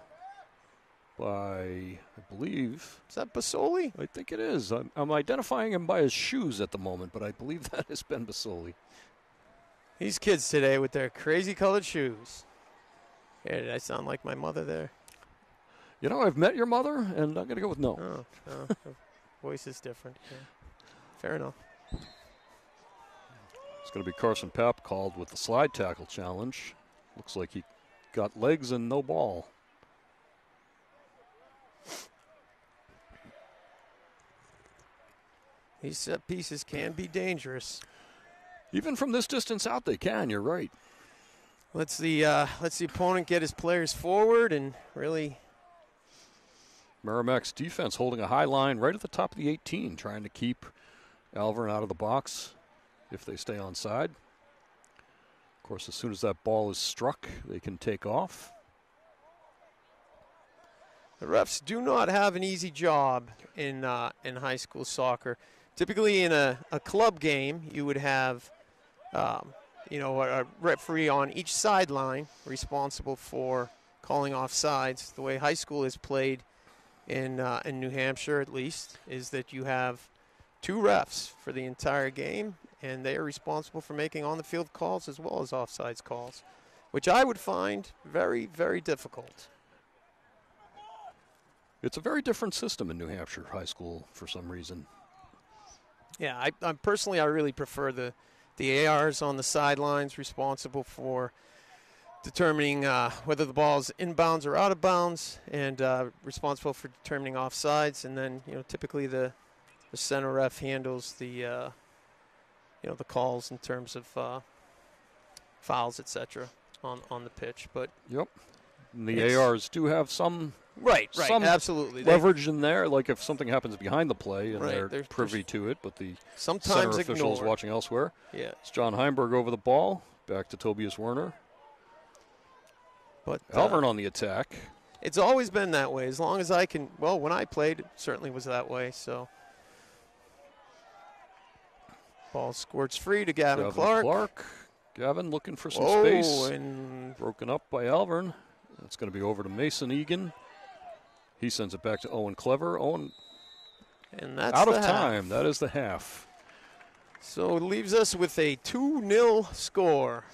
Speaker 1: by, I believe.
Speaker 3: Is that Basoli?
Speaker 1: I think it is. I'm identifying him by his shoes at the moment, but I believe that has been Basoli.
Speaker 3: These kids today with their crazy colored shoes. Yeah, did I sound like my mother there?
Speaker 1: You know, I've met your mother, and I'm going to go with no.
Speaker 3: Oh, her voice is different. Yeah. Fair enough.
Speaker 1: It's going to be Carson Papp called with the slide tackle challenge. Looks like he got legs and no ball.
Speaker 3: These set pieces can be dangerous.
Speaker 1: Even from this distance out, they can. You're right.
Speaker 3: Let's the opponent get his players forward and really.
Speaker 1: Merrimack's defense holding a high line right at the top of the 18, trying to keep Alvirne out of the box if they stay onside. Of course, as soon as that ball is struck, they can take off.
Speaker 3: The refs do not have an easy job in high school soccer. Typically, in a club game, you would have a referee on each sideline responsible for calling off sides. The way high school is played in New Hampshire, at least, is that you have two refs for the entire game, and they are responsible for making on-the-field calls as well as offsides calls, which I would find very, very difficult.
Speaker 1: It's a very different system in New Hampshire high school for some reason.
Speaker 3: Yeah, I personally, I really prefer the ARs on the sidelines responsible for determining whether the ball is inbounds or out of bounds, and responsible for determining offsides. And then, typically the center ref handles the the calls in terms of fouls, etc. on the pitch. But
Speaker 1: Yep. And the ARs do have some some
Speaker 3: absolutely
Speaker 1: leverage in there, like if something happens behind the play and
Speaker 3: Right,
Speaker 1: they're privy to it, but the
Speaker 3: sometimes
Speaker 1: center official is
Speaker 3: ignore.
Speaker 1: watching elsewhere.
Speaker 3: Yeah.
Speaker 1: It's John Heimberg over the ball, back to Tobias Werner.
Speaker 3: But
Speaker 1: Alvirne on the attack.
Speaker 3: it's always been that way. As long as I can, well, when I played, it certainly was that way. So ball squirts free to Gavin Clark.
Speaker 1: Gavin looking for some
Speaker 3: Oh,
Speaker 1: space.
Speaker 3: and
Speaker 1: Broken up by Alvirne. It's going to be over to Mason Egan. He sends it back to Owen Clever. Owen
Speaker 3: that's
Speaker 1: out of
Speaker 3: the half.
Speaker 1: time. That is the half.
Speaker 3: So it leaves us with a 2-0 score.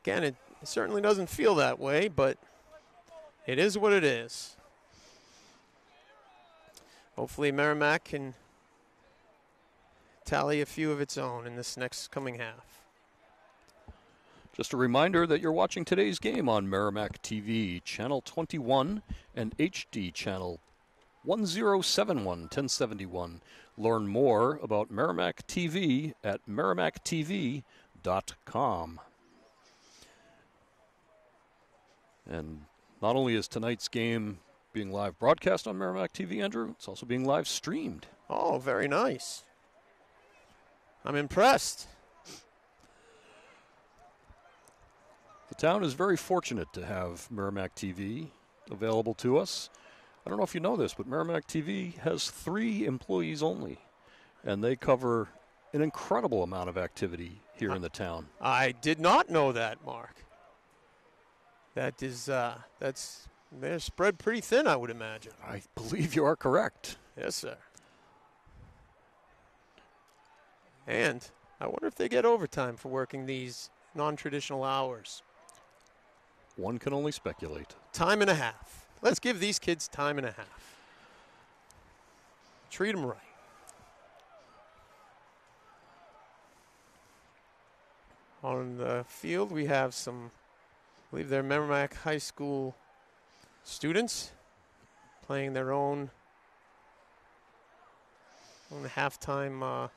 Speaker 3: Again, it certainly doesn't feel that way, but it is what it is. Hopefully Merrimack can tally a few of its own in this next coming half.
Speaker 1: Just a reminder that you're watching today's game on Merrimack TV, Channel 21 and HD Channel 1071, 1071. Learn more about Merrimack TV at merrimacktv.com. And not only is tonight's game being live broadcast on Merrimack TV, Andrew, it's also being live streamed.
Speaker 3: Oh, very nice. I'm impressed.
Speaker 1: The town is very fortunate to have Merrimack TV available to us. I don't know if you know this, but Merrimack TV has 3 employees only, and they cover an incredible amount of activity here in the town.
Speaker 3: I did not know that, Mark. They're spread pretty thin, I would imagine.
Speaker 1: I believe you are correct.
Speaker 3: Yes, sir. And I wonder if they get overtime for working these non-traditional hours.
Speaker 1: One can only speculate.
Speaker 3: Time and a half. Let's give these kids time and a half. Treat them right. On the field, we have some, I believe they're Merrimack High School students playing their own halftime.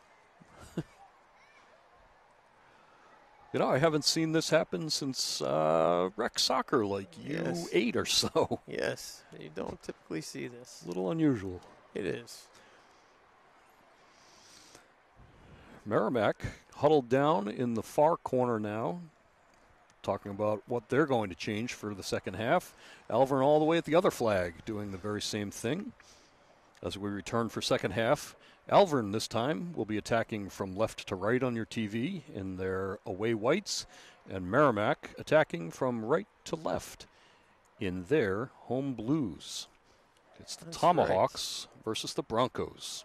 Speaker 1: You know, I haven't seen this happen since rec soccer, like
Speaker 3: Yes.
Speaker 1: U8 or so.
Speaker 3: Yes, you don't typically see this.
Speaker 1: A little unusual.
Speaker 3: It is.
Speaker 1: Merrimack huddled down in the far corner now, talking about what they're going to change for the second half. Alvirne all the way at the other flag, doing the very same thing. As we return for second half, Alvirne this time will be attacking from left to right on your TV in their away whites, and Merrimack attacking from right to left in their home blues. It's the
Speaker 3: That's
Speaker 1: Tomahawks versus the Broncos.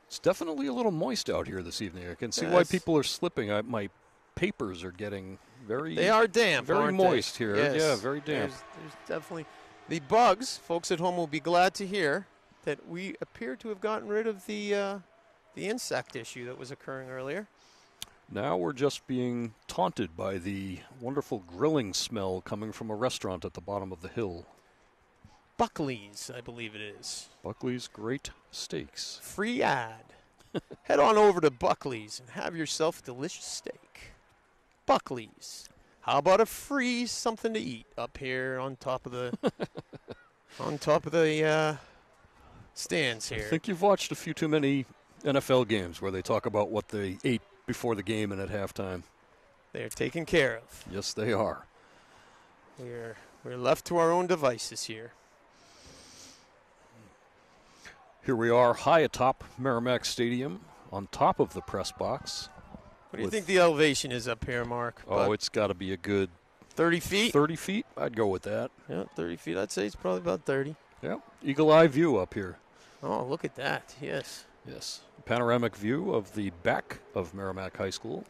Speaker 1: It's definitely a little moist out here this evening. I can see why
Speaker 3: Yes.
Speaker 1: people are slipping. My papers are getting very
Speaker 3: They are damp,
Speaker 1: very
Speaker 3: aren't
Speaker 1: moist
Speaker 3: they?
Speaker 1: here.
Speaker 3: Yes.
Speaker 1: Yeah, very damp.
Speaker 3: There's definitely the bugs. Folks at home will be glad to hear that we appear to have gotten rid of the insect issue that was occurring earlier.
Speaker 1: Now we're just being taunted by the wonderful grilling smell coming from a restaurant at the bottom of the hill.
Speaker 3: Buckley's, I believe it is.
Speaker 1: Buckley's Great Steaks.
Speaker 3: Free ad. Head on over to Buckley's and have yourself a delicious steak. Buckley's. How about a free something to eat up here on top of the stands
Speaker 1: I
Speaker 3: here?
Speaker 1: think you've watched a few too many NFL games where they talk about what they ate before the game and at halftime.
Speaker 3: They're taken care of.
Speaker 1: Yes, they are.
Speaker 3: We're left to our own devices here.
Speaker 1: Here we are high atop Merrimack Stadium on top of the press box.
Speaker 3: What do you think the elevation is up here, Mark?
Speaker 1: Oh, it's got to be a good
Speaker 3: 30 feet?
Speaker 1: 30 feet. I'd go with that.
Speaker 3: Yeah, 30 feet. I'd say it's probably about 30.
Speaker 1: Yeah, eagle eye view up here.
Speaker 3: Oh, look at that. Yes.
Speaker 1: Yes, panoramic view of the back of Merrimack High School.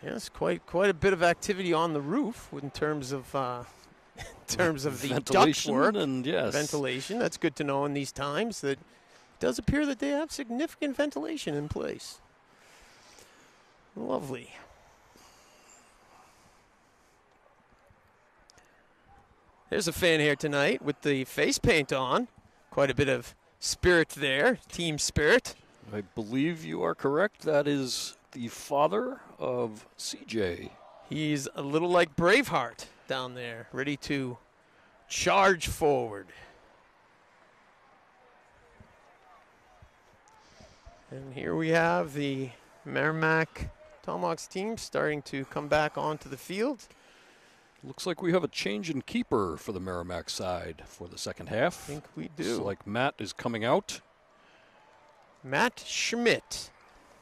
Speaker 3: Yes, quite a bit of activity on the roof in terms of the
Speaker 1: Ventilation
Speaker 3: ductwork
Speaker 1: and yes.
Speaker 3: ventilation. That's good to know in these times. That it does appear that they have significant ventilation in place. Lovely. There's a fan here tonight with the face paint on. Of quite a bit of spirit there, team spirit.
Speaker 1: I believe you are correct. That is the father of CJ.
Speaker 3: He's a little like Braveheart down there, ready to charge forward. And here we have the Merrimack Tomahawks team starting to come back onto the field.
Speaker 1: Looks like we have a change in keeper for the Merrimack side for the second half.
Speaker 3: I think we do.
Speaker 1: Looks like Matt is coming out.
Speaker 3: Matt Schmidt.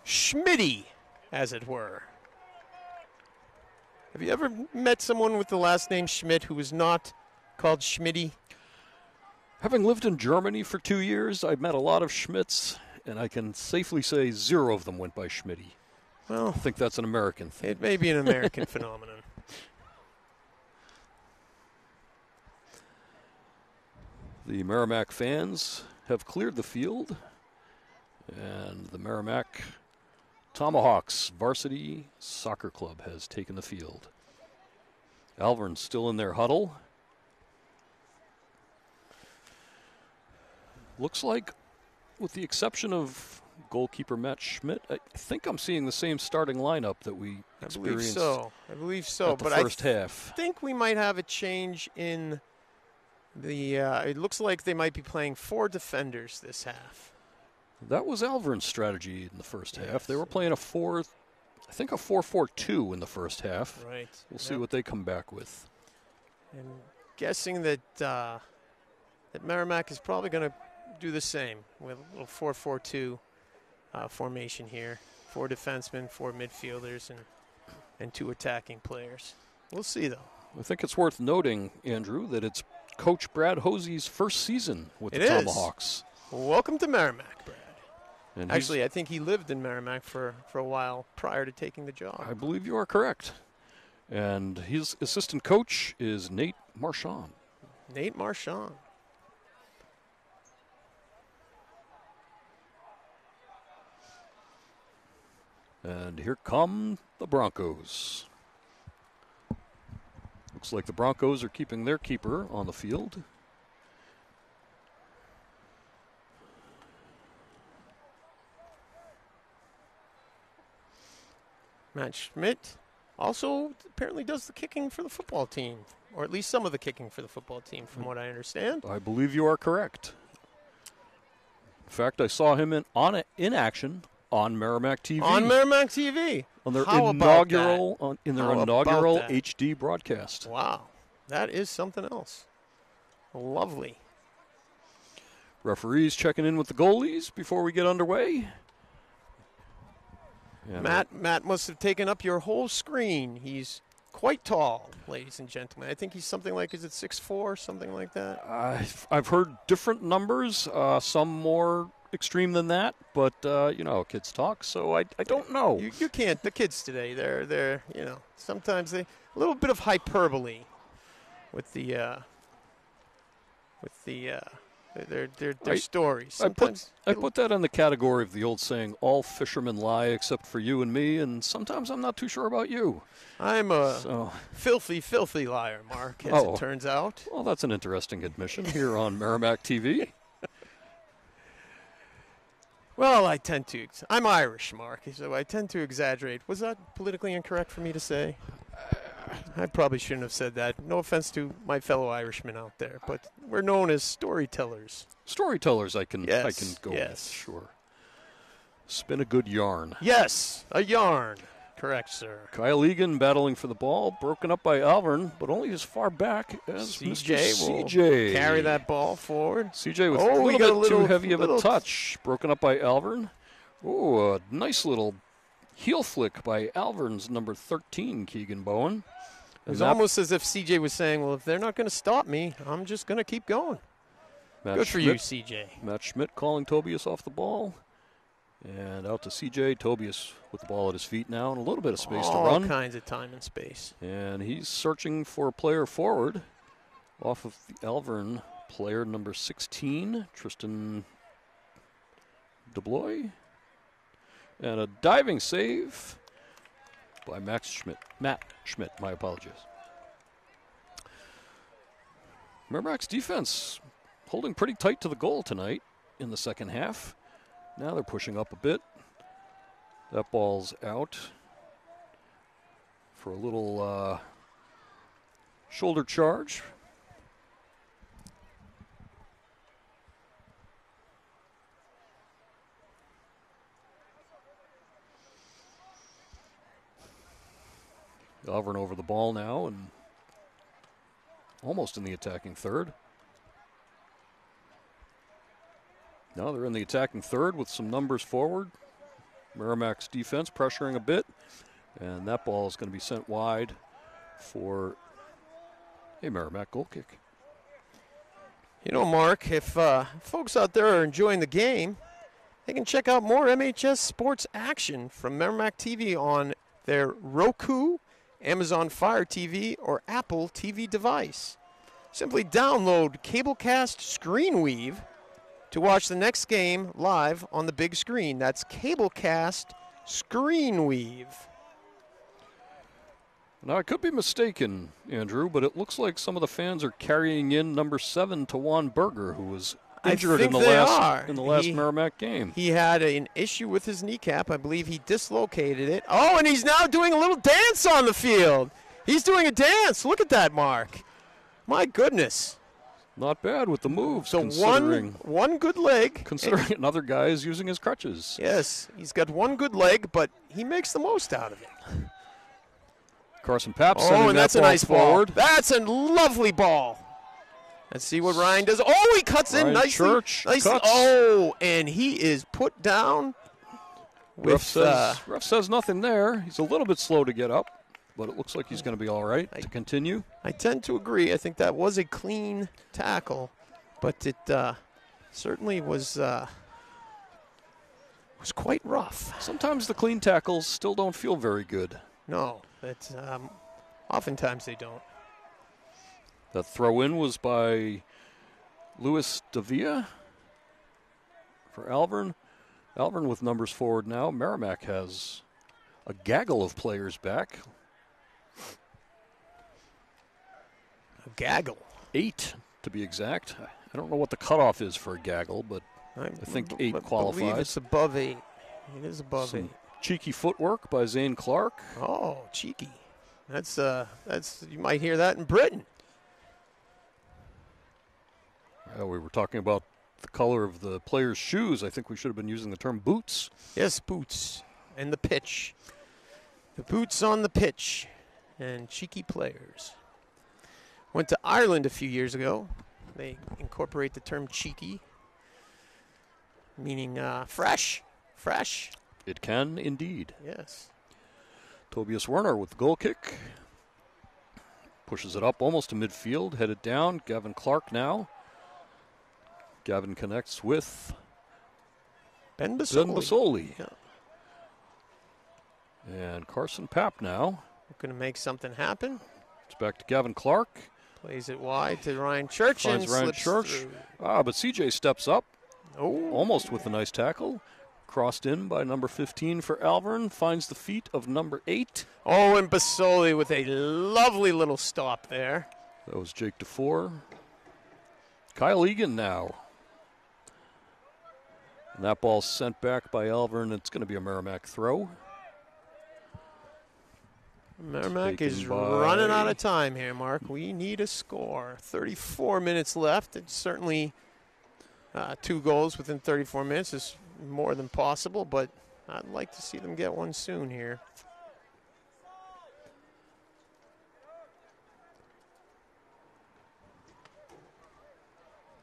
Speaker 3: Schmitty, as it were. Have you ever met someone with the last name Schmidt who was not called Schmitty?
Speaker 1: Having lived in Germany for 2 years, I've met a lot of Schmidts, and I can safely say 0 of them went by Schmitty.
Speaker 3: Well,
Speaker 1: I think that's an American thing.
Speaker 3: it may be an American phenomenon.
Speaker 1: The Merrimack fans have cleared the field, and the Merrimack Tomahawks Varsity Soccer Club has taken the field. Alvirne's still in their huddle. Looks like, with the exception of goalkeeper Matt Schmidt, I think I'm seeing the same starting lineup that we experienced
Speaker 3: I believe so.
Speaker 1: at the
Speaker 3: But
Speaker 1: first half.
Speaker 3: I think we might have a change in the. It looks like they might be playing 4 defenders this half.
Speaker 1: That was Alvirne's strategy in the first half.
Speaker 3: Yes.
Speaker 1: They were playing a 4-4-2 in the first half.
Speaker 3: Right.
Speaker 1: We'll see what they come back with.
Speaker 3: And guessing that that Merrimack is probably going to do the same with a little 4-4-2 formation here. 4 defensemen, 4 midfielders, and 2 attacking players. We'll see, though.
Speaker 1: I think it's worth noting, Andrew, that it's Coach Brad Hosey's first season with the Tomahawks.
Speaker 3: Welcome to Merrimack, Brad.
Speaker 1: And
Speaker 3: Actually, I think he lived in Merrimack for a while prior to taking the job.
Speaker 1: I believe you are correct. And his assistant coach is Nate Marchand.
Speaker 3: Nate Marchand.
Speaker 1: And here come the Broncos. Looks like the Broncos are keeping their keeper on the field.
Speaker 3: Matt Schmidt also apparently does the kicking for the football team, or at least some of the kicking for the football team, from what I understand.
Speaker 1: I believe you are correct. In fact, I saw him in action on Merrimack TV.
Speaker 3: On Merrimack TV.
Speaker 1: On their
Speaker 3: How
Speaker 1: inaugural
Speaker 3: about
Speaker 1: inaugural
Speaker 3: that?
Speaker 1: HD broadcast.
Speaker 3: Wow, that is something else. Lovely.
Speaker 1: Referees checking in with the goalies before we get underway. And
Speaker 3: Matt must have taken up your whole screen. He's quite tall, ladies and gentlemen. I think he's something like, is it 6'4", something like that?
Speaker 1: I've heard different numbers, some more extreme than that, but kids talk, so I don't know.
Speaker 3: You can't. The kids today, they're sometimes a little bit of hyperbole with their stories.
Speaker 1: I put that in the category of the old saying, all fishermen lie except for you and me, and sometimes I'm not too sure about you.
Speaker 3: I'm a filthy, filthy liar, Mark, as it turns out.
Speaker 1: Well, that's an interesting admission here on Merrimack TV.
Speaker 3: Well, I'm Irish, Mark, so I tend to exaggerate. Was that politically incorrect for me to say? I probably shouldn't have said that. No offense to my fellow Irishmen out there, but we're known as storytellers.
Speaker 1: Storytellers, I can go
Speaker 3: yes.
Speaker 1: with, sure. Spin a good yarn.
Speaker 3: Yes, a yarn. Correct, sir.
Speaker 1: Kyle Egan battling for the ball, broken up by Alvirne, but only as far back as
Speaker 3: CJ will
Speaker 1: CJ.
Speaker 3: Carry that ball forward.
Speaker 1: CJ with a little bit too heavy of a touch. Broken up by Alvirne. Oh, a nice little heel flick by Alvirne's number 13, Keegan Bowen.
Speaker 3: It was almost as if CJ was saying, well, if they're not going to stop me, I'm just going to keep going. Good for you, CJ.
Speaker 1: Matt Schmidt calling Tobias off the ball. And out to CJ. Tobias with the ball at his feet now and a little bit of space to run.
Speaker 3: All kinds of time and space.
Speaker 1: And he's searching for a player forward off of the Alvirne player number 16, Tristan DeBloy. And a diving save by Matt Schmidt, my apologies. Merrimack's defense holding pretty tight to the goal tonight in the second half. Now they're pushing up a bit. That ball's out for a little shoulder charge. Alvirne over the ball now and almost in the attacking third. Now they're in the attacking third with some numbers forward. Merrimack's defense pressuring a bit, and that ball is going to be sent wide for a Merrimack goal kick.
Speaker 3: You know, Mark, if folks out there are enjoying the game, they can check out more MHS sports action from Merrimack TV on their Roku, Amazon Fire TV, or Apple TV device. Simply download Cablecast ScreenWeave to watch the next game live on the big screen. That's Cablecast ScreenWeave.
Speaker 1: Now, I could be mistaken, Andrew, but it looks like some of the fans are carrying in number 7, Tawan Berger, who was injured in the last Merrimack game.
Speaker 3: He had an issue with his kneecap. I believe he dislocated it. Oh, and he's now doing a little dance on the field. He's doing a dance. Look at that, Mark. My goodness.
Speaker 1: Not bad with the moves,
Speaker 3: so one good leg.
Speaker 1: Considering another guy is using his crutches.
Speaker 3: Yes, he's got one good leg, but he makes the most out of it.
Speaker 1: Carson Papp sending that ball
Speaker 3: nice
Speaker 1: forward.
Speaker 3: That's a lovely ball. Let's see what Ryan does. Oh, he cuts in nicely.
Speaker 1: Church cuts.
Speaker 3: Oh, and he is put down.
Speaker 1: Ref says nothing there. He's a little bit slow to get up, but it looks like he's going to be all right to continue.
Speaker 3: I tend to agree. I think that was a clean tackle, but it certainly was quite rough.
Speaker 1: Sometimes the clean tackles still don't feel very good.
Speaker 3: No, that's oftentimes they don't.
Speaker 1: That throw-in was by Luis Davia for Alvirne. Alvirne with numbers forward now. Merrimack has a gaggle of players back.
Speaker 3: A gaggle?
Speaker 1: 8, to be exact. I don't know what the cutoff is for a gaggle, but I think 8 qualifies.
Speaker 3: I believe it's above 8. It is above 8.
Speaker 1: Cheeky footwork by Zane Clark.
Speaker 3: Oh, cheeky. That's you might hear that in Britain.
Speaker 1: We were talking about the color of the players' shoes. I think we should have been using the term boots.
Speaker 3: Yes, boots. And the pitch. The boots on the pitch. And cheeky players. Went to Ireland a few years ago. They incorporate the term cheeky, meaning fresh. Fresh.
Speaker 1: It can indeed.
Speaker 3: Yes.
Speaker 1: Tobias Werner with the goal kick. Pushes it up almost to midfield. Headed down. Gavin Clark now. Gavin connects with
Speaker 3: Ben Basoli.
Speaker 1: Yeah. And Carson Papp now.
Speaker 3: We're going to make something happen.
Speaker 1: It's back to Gavin Clark.
Speaker 3: Plays it wide to Ryan Church.
Speaker 1: Finds Ryan Church. Through. But CJ steps up.
Speaker 3: Oh.
Speaker 1: Almost with a nice tackle. Crossed in by number 15 for Alvirne. Finds the feet of number 8.
Speaker 3: Oh, and Basoli with a lovely little stop there.
Speaker 1: That was Jake DeFore. Kyle Egan now. And that ball's sent back by Alvirne. It's going to be a Merrimack throw.
Speaker 3: Merrimack is running out of time here, Mark. We need a score. 34 minutes left. It's certainly 2 goals within 34 minutes is more than possible, but I'd like to see them get one soon here.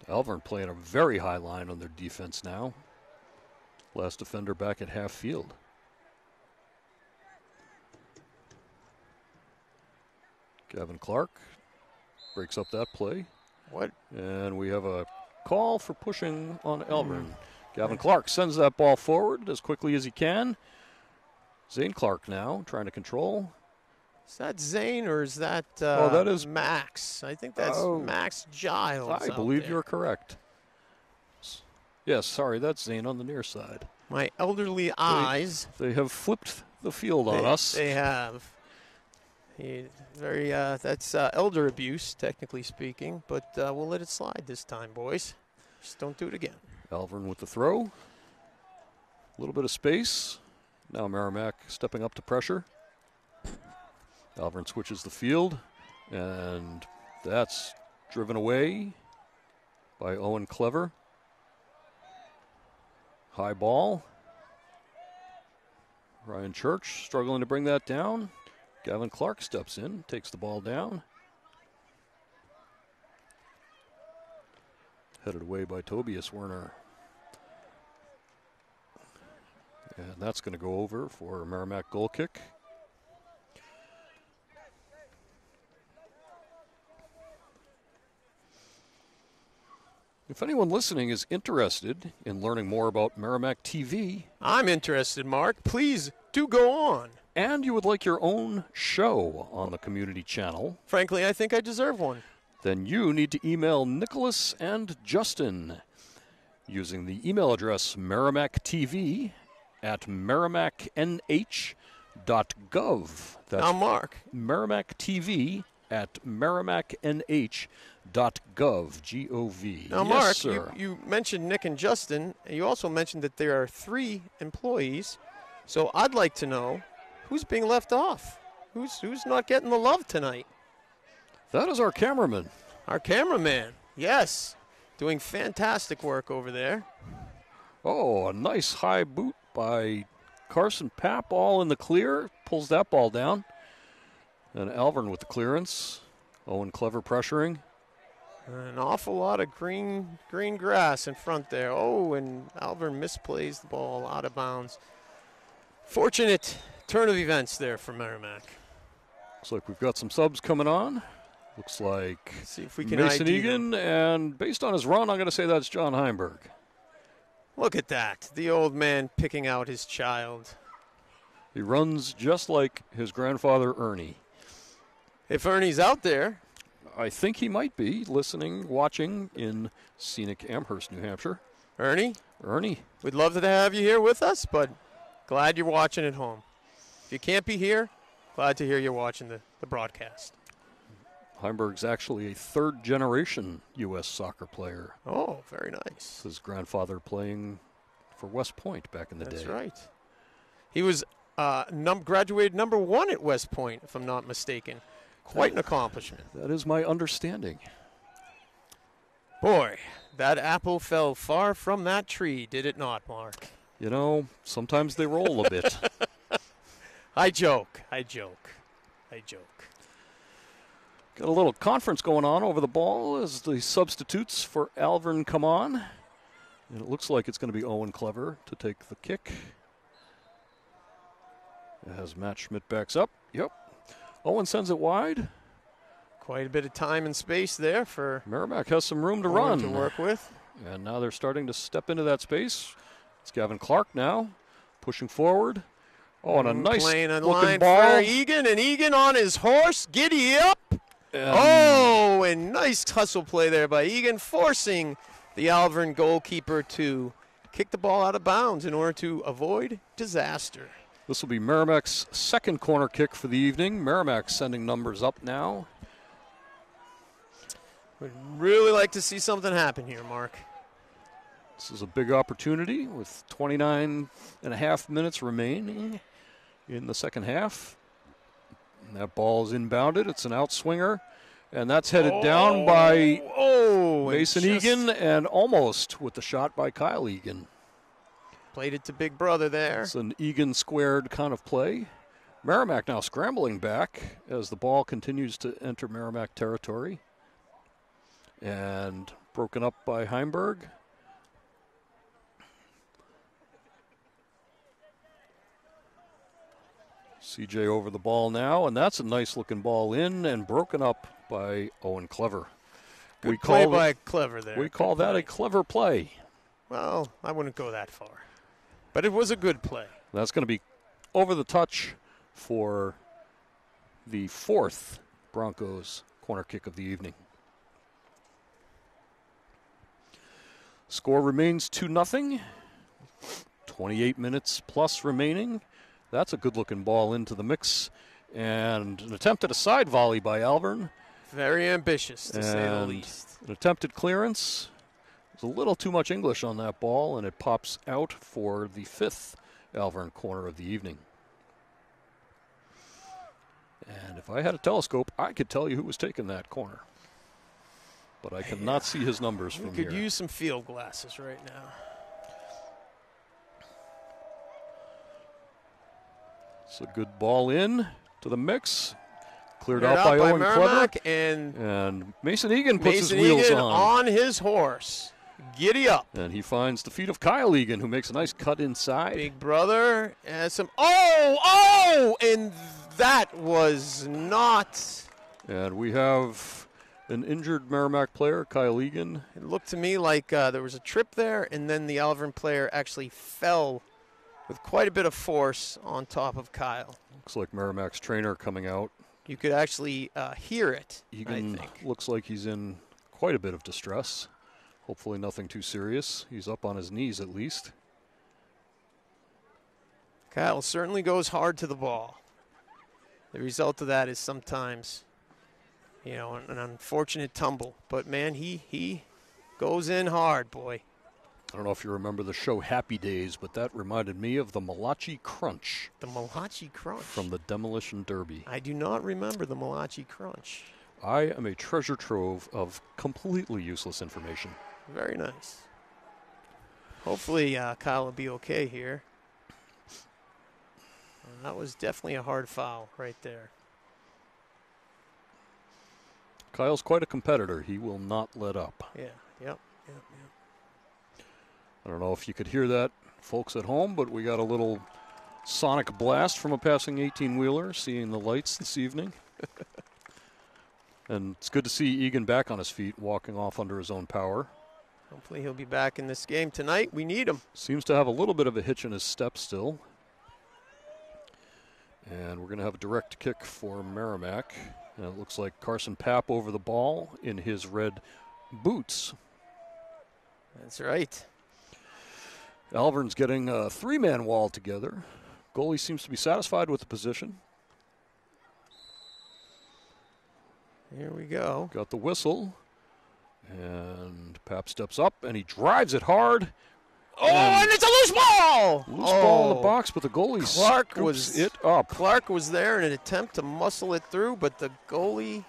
Speaker 1: Alvirne playing a very high line on their defense now. Last defender back at half field. Gavin Clark breaks up that play.
Speaker 3: What?
Speaker 1: And we have a call for pushing on Alvirne. Gavin Clark sends that ball forward as quickly as he can. Zane Clark now trying to control.
Speaker 3: Is that Zane or is that,
Speaker 1: that is
Speaker 3: Max? I think that's Max Giles.
Speaker 1: I believe you're correct. Yes, sorry, that's Zane on the near side.
Speaker 3: My elderly eyes.
Speaker 1: They have flipped the field on us.
Speaker 3: They have. That's elder abuse, technically speaking, but we'll let it slide this time, boys. Just don't do it again.
Speaker 1: Alvirne with the throw. A little bit of space. Now Merrimack stepping up to pressure. Alvirne switches the field, and that's driven away by Owen Clever. High ball. Ryan Church struggling to bring that down. Gavin Clark steps in, takes the ball down. Headed away by Tobias Werner. And that's going to go over for a Merrimack goal kick. If anyone listening is interested in learning more about Merrimack TV,
Speaker 3: I'm interested, Mark. Please do go on.
Speaker 1: And you would like your own show on the community channel,
Speaker 3: Frankly, I think I deserve one.
Speaker 1: then you need to email Nicholas and Justin using the email address merrimackTV@merrimacknh.gov. That's
Speaker 3: Now, Mark,
Speaker 1: merrimackTV@merrimacknh.gov. G-O-V.
Speaker 3: Now,
Speaker 1: Yes,
Speaker 3: Mark,
Speaker 1: sir.
Speaker 3: you mentioned Nick and Justin, and you also mentioned that there are 3 employees. So I'd like to know who's being left off. Who's not getting the love tonight?
Speaker 1: That is our cameraman.
Speaker 3: Our cameraman, yes, doing fantastic work over there.
Speaker 1: Oh, a nice high boot by Carson Papp, all in the clear. Pulls that ball down. And Alvirne with the clearance. Owen Clever pressuring.
Speaker 3: An awful lot of green grass in front there. Oh, and Alvirne misplays the ball out of bounds. Fortunate turn of events there for Merrimack.
Speaker 1: Looks like we've got some subs coming on. Looks like
Speaker 3: See if we can
Speaker 1: Mason
Speaker 3: ID them.
Speaker 1: Egan, and based on his run, I'm going to say that's John Heimberg.
Speaker 3: Look at that, the old man picking out his child.
Speaker 1: He runs just like his grandfather, Ernie.
Speaker 3: If Ernie's out there,
Speaker 1: I think he might be listening, watching in scenic Amherst, New Hampshire.
Speaker 3: Ernie,
Speaker 1: Ernie,
Speaker 3: we'd love to have you here with us, but glad you're watching at home. If you can't be here, glad to hear you're watching the broadcast.
Speaker 1: Heimberg's actually a third-generation U.S. soccer player.
Speaker 3: Oh, very nice.
Speaker 1: His grandfather playing for West Point back in the day.
Speaker 3: That's right. He was graduated number 1 at West Point, if I'm not mistaken. Quite an accomplishment.
Speaker 1: That is my understanding.
Speaker 3: Boy, that apple fell far from that tree, did it not, Mark?
Speaker 1: You know, sometimes they roll a bit.
Speaker 3: I joke.
Speaker 1: Got a little conference going on over the ball as the substitutes for Alvirne come on. And it looks like it's going to be Owen Clever to take the kick. As Matt Schmidt backs up. Yep. Owen sends it wide.
Speaker 3: Quite a bit of time and space there for
Speaker 1: Merrimack has some room to
Speaker 3: Owen
Speaker 1: run.
Speaker 3: to work with.
Speaker 1: And now they're starting to step into that space. It's Gavin Clark now pushing forward. Oh, and a nice
Speaker 3: playing a
Speaker 1: looking
Speaker 3: line
Speaker 1: ball.
Speaker 3: for Egan, and Egan on his horse, giddy up.
Speaker 1: And
Speaker 3: Oh, and nice hustle play there by Egan, forcing the Alvirne goalkeeper to kick the ball out of bounds in order to avoid disaster.
Speaker 1: this will be Merrimack's second corner kick for the evening. Merrimack sending numbers up now.
Speaker 3: Would really like to see something happen here, Mark.
Speaker 1: This is a big opportunity with 29 and a half minutes remaining in the second half. And that ball is inbounded. It's an outswinger. And that's headed down by Mason Egan, and almost with the shot by Kyle Egan.
Speaker 3: Played it to Big Brother there.
Speaker 1: It's an Egan squared kind of play. Merrimack now scrambling back as the ball continues to enter Merrimack territory. And broken up by Heimberg. CJ over the ball now, and that's a nice-looking ball in and broken up by Owen Clever.
Speaker 3: Good play by Clever there.
Speaker 1: We call that a clever play.
Speaker 3: Well, I wouldn't go that far. But it was a good play.
Speaker 1: That's going to be over the touch for the 4th Broncos corner kick of the evening. Score remains 2-0. 28 minutes plus remaining. That's a good-looking ball into the mix. And an attempt at a side volley by Alvirne.
Speaker 3: Very ambitious, to say the
Speaker 1: And
Speaker 3: least.
Speaker 1: an attempted clearance. There's a little too much English on that ball, and it pops out for the 5th Alvirne corner of the evening. And if I had a telescope, I could tell you who was taking that corner. But I cannot see his numbers from here.
Speaker 3: We could use some field glasses right now.
Speaker 1: It's a good ball in to the mix. Cleared out by Owen
Speaker 3: Merrimack,
Speaker 1: Clever. And Mason Egan puts his wheels
Speaker 3: on his horse. Giddy up.
Speaker 1: And he finds the feet of Kyle Egan, who makes a nice cut inside.
Speaker 3: Big brother has some. Oh! And that was not.
Speaker 1: And we have an injured Merrimack player, Kyle Egan.
Speaker 3: It looked to me like there was a trip there, and then the Alvirne player actually fell with quite a bit of force on top of Kyle.
Speaker 1: Looks like Merrimack's trainer coming out.
Speaker 3: You could actually hear it,
Speaker 1: Egan
Speaker 3: I think.
Speaker 1: Looks like he's in quite a bit of distress. Hopefully nothing too serious. He's up on his knees at least.
Speaker 3: Kyle certainly goes hard to the ball. The result of that is sometimes, an unfortunate tumble. But, man, he goes in hard, boy.
Speaker 1: I don't know if you remember the show Happy Days, but that reminded me of the Malachi Crunch.
Speaker 3: The Malachi Crunch?
Speaker 1: From the Demolition Derby.
Speaker 3: I do not remember the Malachi Crunch.
Speaker 1: I am a treasure trove of completely useless information.
Speaker 3: Very nice. Hopefully Kyle will be okay here. That was definitely a hard foul right there.
Speaker 1: Kyle's quite a competitor. He will not let up.
Speaker 3: Yeah, yep.
Speaker 1: I don't know if you could hear that, folks at home, but we got a little sonic blast from a passing 18-wheeler, seeing the lights this evening. And it's good to see Egan back on his feet, walking off under his own power.
Speaker 3: Hopefully he'll be back in this game tonight. We need him.
Speaker 1: Seems to have a little bit of a hitch in his step still. And we're going to have a direct kick for Merrimack. And it looks like Carson Papp over the ball in his red boots.
Speaker 3: That's right.
Speaker 1: Alvirne's getting a 3-man wall together. Goalie seems to be satisfied with the position.
Speaker 3: Here we go.
Speaker 1: Got the whistle. And Papp steps up, and he drives it hard.
Speaker 3: And it's a loose ball!
Speaker 1: Loose ball in the box, but the goalie scoops it up.
Speaker 3: Clark was there in an attempt to muscle it through, but the goalie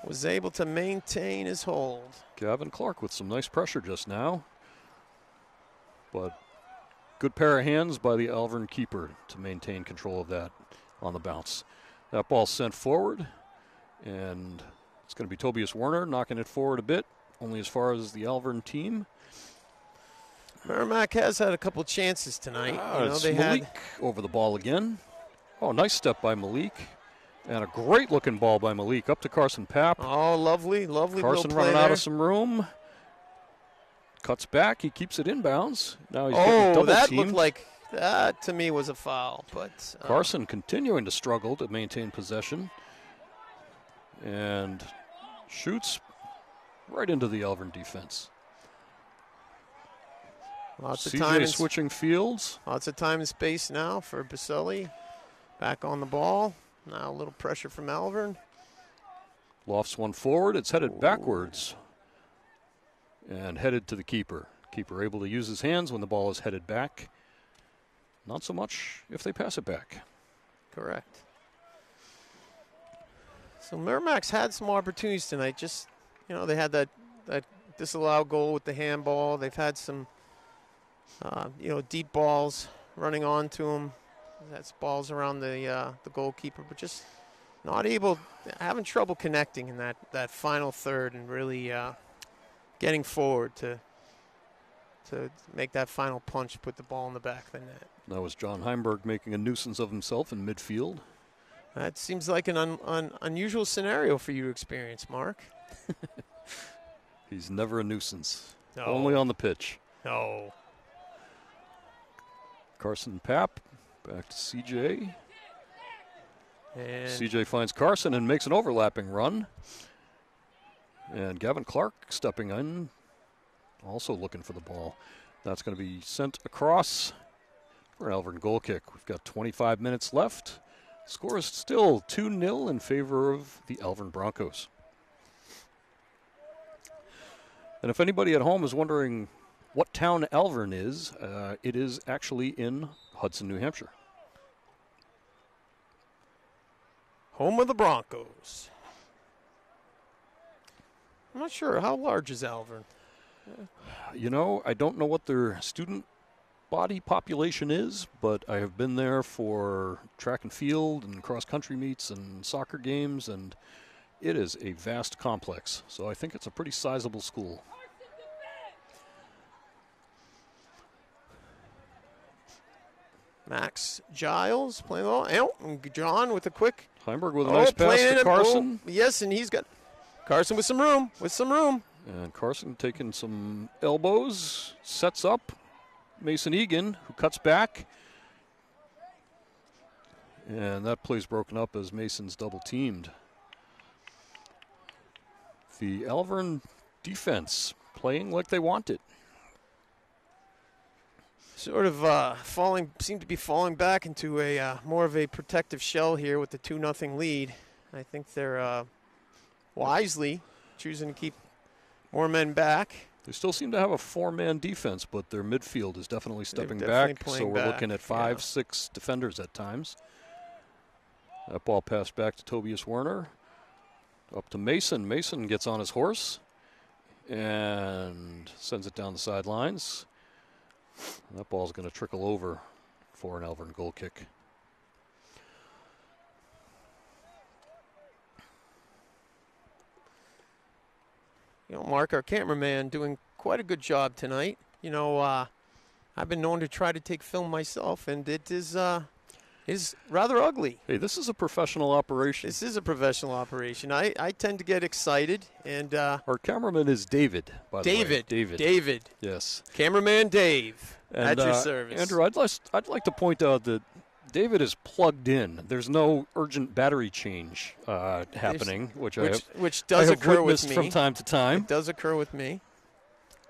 Speaker 3: was able to maintain his hold.
Speaker 1: Gavin Clark with some nice pressure just now. But good pair of hands by the Alvirne keeper to maintain control of that on the bounce. That ball sent forward, and it's going to be Tobias Werner knocking it forward a bit, only as far as the Alvirne team.
Speaker 3: Merrimack has had a couple chances tonight.
Speaker 1: They Malik over the ball again. Oh, nice step by Malik. And a great-looking ball by Malik up to Carson Papp.
Speaker 3: Oh, lovely
Speaker 1: Carson
Speaker 3: play
Speaker 1: running
Speaker 3: there.
Speaker 1: out of some room. Cuts back. He keeps it inbounds. Now he's getting double
Speaker 3: that
Speaker 1: teamed.
Speaker 3: looked like that to me was a foul. But
Speaker 1: Carson continuing to struggle to maintain possession. And shoots right into the Alvirne defense.
Speaker 3: Lots of
Speaker 1: CJ
Speaker 3: time
Speaker 1: switching fields.
Speaker 3: Lots of time and space now for Baselli. Back on the ball. Now a little pressure from Alvirne.
Speaker 1: Lofts one forward. It's headed backwards. And headed to the keeper. Keeper able to use his hands when the ball is headed back. Not so much if they pass it back.
Speaker 3: Correct. So Merrimack's had some opportunities tonight. Just, they had that disallowed goal with the handball. They've had some deep balls running onto them. That's balls around the goalkeeper, but just not able, having trouble connecting in that final third and really getting forward to make that final punch, put the ball in the back of the net.
Speaker 1: That was John Heimberg making a nuisance of himself in midfield.
Speaker 3: That seems like an unusual scenario for you to experience, Mark.
Speaker 1: He's never a nuisance.
Speaker 3: No.
Speaker 1: Only on the pitch.
Speaker 3: No.
Speaker 1: Carson Papp back to CJ.
Speaker 3: And
Speaker 1: CJ finds Carson and makes an overlapping run. And Gavin Clark stepping in, also looking for the ball. That's going to be sent across for an Alvirne goal kick. We've got 25 minutes left. Score is still 2-0 in favor of the Alvirne Broncos. And if anybody at home is wondering what town Alvirne is, it is actually in Hudson, New Hampshire.
Speaker 3: Home of the Broncos. I'm not sure. How large is Alvirne?
Speaker 1: You know, I don't know what their student body population is, but I have been there for track and field and cross-country meets and soccer games, and it is a vast complex. So I think it's a pretty sizable school.
Speaker 3: Max Giles playing the ball. And John with a quick.
Speaker 1: Heimberg with a nice pass to Carson.
Speaker 3: Yes, and he's got Carson with some room.
Speaker 1: And Carson taking some elbows, sets up Mason Egan, who cuts back. And that play's broken up as Mason's double-teamed. The Alvirne defense playing like they want it.
Speaker 3: Sort of seem to be falling back into a more of a protective shell here with the 2-0 lead. I think they're wisely choosing to keep more men back.
Speaker 1: They still seem to have a 4-man defense, but their midfield is definitely stepping back. So we're looking at 5-6 defenders at times. That ball passed back to Tobias Werner. Up to Mason. Mason gets on his horse and sends it down the sidelines. That ball's going to trickle over for an Alvirne goal kick.
Speaker 3: You know, Mark, our cameraman, doing quite a good job tonight. You know, I've been known to try to take film myself, and it is rather ugly.
Speaker 1: Hey, this is a professional operation.
Speaker 3: This is a professional operation. I tend to get excited, and
Speaker 1: our cameraman is David, by the way.
Speaker 3: David.
Speaker 1: Yes.
Speaker 3: Cameraman Dave,
Speaker 1: and,
Speaker 3: at your service.
Speaker 1: Andrew, I'd like to point out that David is plugged in. There's no urgent battery change happening, which does
Speaker 3: occur with me
Speaker 1: from time to time.
Speaker 3: It does occur with me.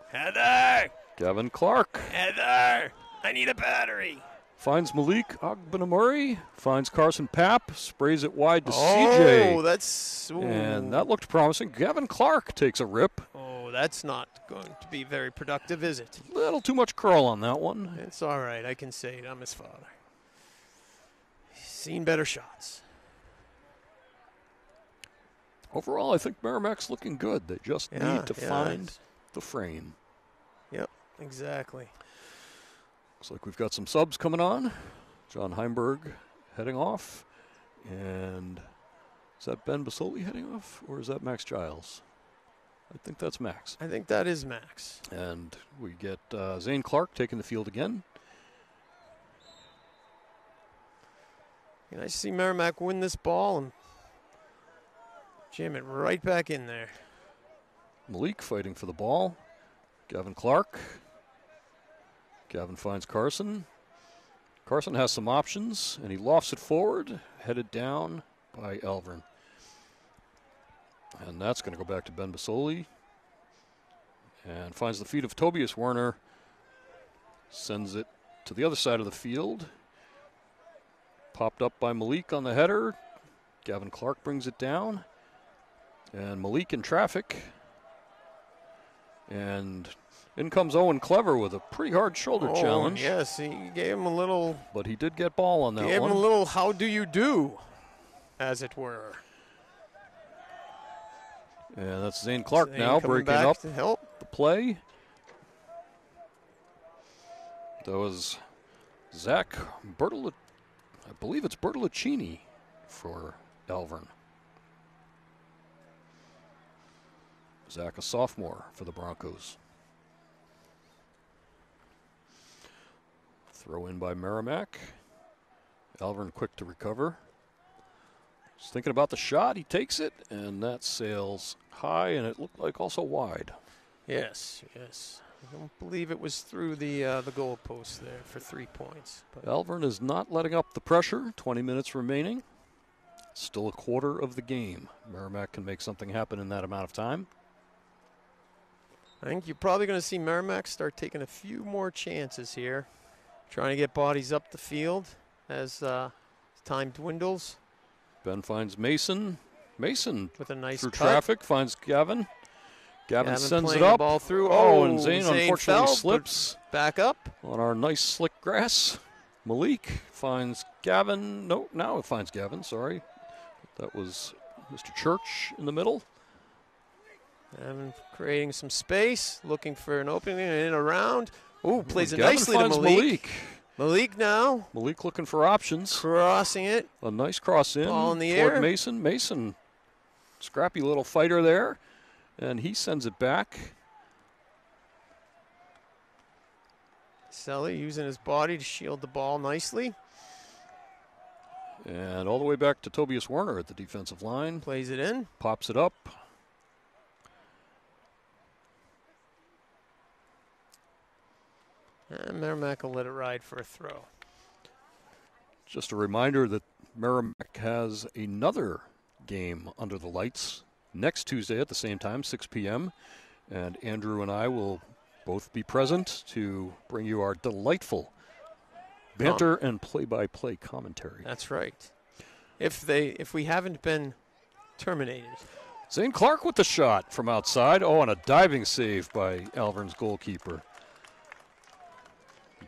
Speaker 3: Heather!
Speaker 1: Gavin Clark.
Speaker 3: Heather! I need a battery.
Speaker 1: Finds Malik Ogbenamuri, finds Carson Papp, sprays it wide to CJ.
Speaker 3: Oh, that's... Ooh.
Speaker 1: And that looked promising. Gavin Clark takes a rip.
Speaker 3: Oh, that's not going to be very productive, is it?
Speaker 1: A little too much curl on that one.
Speaker 3: It's all right. I can say it. I'm his father. He's seen better shots.
Speaker 1: Overall, I think Merrimack's looking good. They just need to find the frame.
Speaker 3: Yep, exactly.
Speaker 1: Looks like we've got some subs coming on. John Heimberg heading off. And is that Ben Basoli heading off, or is that Max Giles? I think that's Max.
Speaker 3: I think that is Max.
Speaker 1: And we get Zane Clark taking the field again.
Speaker 3: Nice to see Merrimack win this ball and jam it right back in there.
Speaker 1: Malik fighting for the ball. Gavin Clark. Gavin finds Carson. Carson has some options, and he lofts it forward, headed down by Alvirne. And that's going to go back to Ben Basoli. And finds the feet of Tobias Werner. Sends it to the other side of the field. Popped up by Malik on the header. Gavin Clark brings it down. And Malik in traffic. And in comes Owen Clever with a pretty hard shoulder challenge.
Speaker 3: Yes, he gave him a little...
Speaker 1: But he did get ball on that one.
Speaker 3: Gave him a little how do you do, as it were.
Speaker 1: And that's Zane Clark now breaking up
Speaker 3: to help
Speaker 1: the play. That was Zach Bertolacini. I believe it's Bertolacini for Alvirne. Zach, a sophomore for the Broncos. Throw in by Merrimack. Alvirne quick to recover. Just thinking about the shot. He takes it, and that sails high, and it looked like also wide.
Speaker 3: Yes. I don't believe it was through the goal post there for 3 points. But
Speaker 1: Alvirne is not letting up the pressure. 20 minutes remaining. Still a quarter of the game. Merrimack can make something happen in that amount of time.
Speaker 3: I think you're probably going to see Merrimack start taking a few more chances here. Trying to get bodies up the field as time dwindles.
Speaker 1: Ben finds Mason. Mason
Speaker 3: with a nice
Speaker 1: through
Speaker 3: cut.
Speaker 1: Traffic finds Gavin. Gavin sends it
Speaker 3: playing the
Speaker 1: up.
Speaker 3: ball through.
Speaker 1: Oh, and Zane
Speaker 3: Zane
Speaker 1: unfortunately
Speaker 3: fell,
Speaker 1: slips
Speaker 3: back up.
Speaker 1: on our nice slick grass. Malik finds Gavin. No, now it finds Gavin, sorry. That was Mr. Church in the middle.
Speaker 3: And creating some space, looking for an opening in and around. Ooh, plays it
Speaker 1: Gavin
Speaker 3: nicely to
Speaker 1: finds
Speaker 3: Malik. Malik now.
Speaker 1: Malik looking for options.
Speaker 3: Crossing it.
Speaker 1: A nice cross in.
Speaker 3: Ball in the
Speaker 1: toward
Speaker 3: air.
Speaker 1: Mason. Mason, scrappy little fighter there. And he sends it back.
Speaker 3: Selly using his body to shield the ball nicely.
Speaker 1: And all the way back to Tobias Werner at the defensive line.
Speaker 3: Plays it in.
Speaker 1: Pops it up.
Speaker 3: And Merrimack will let it ride for a throw.
Speaker 1: Just a reminder that Merrimack has another game under the lights next Tuesday at the same time, 6 p.m. And Andrew and I will both be present to bring you our delightful banter and play-by-play commentary.
Speaker 3: That's right. If we haven't been terminated.
Speaker 1: Zane Clark with the shot from outside. Oh, and a diving save by Alvirne's goalkeeper.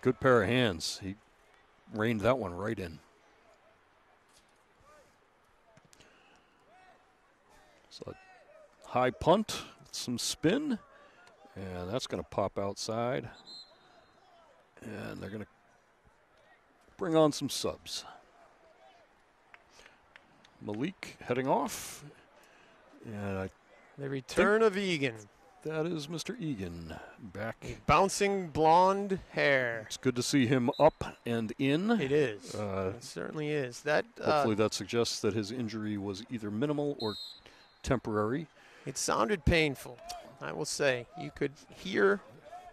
Speaker 1: Good pair of hands. He reined that one right in. So a high punt, some spin, and that's going to pop outside. And they're going to bring on some subs. Malik heading off. And
Speaker 3: The return of Egan.
Speaker 1: that is Mr. Egan back.
Speaker 3: Bouncing blonde hair.
Speaker 1: It's good to see him up and in.
Speaker 3: It is. It certainly is. That
Speaker 1: Hopefully that suggests that his injury was either minimal or temporary.
Speaker 3: it sounded painful. I will say you could hear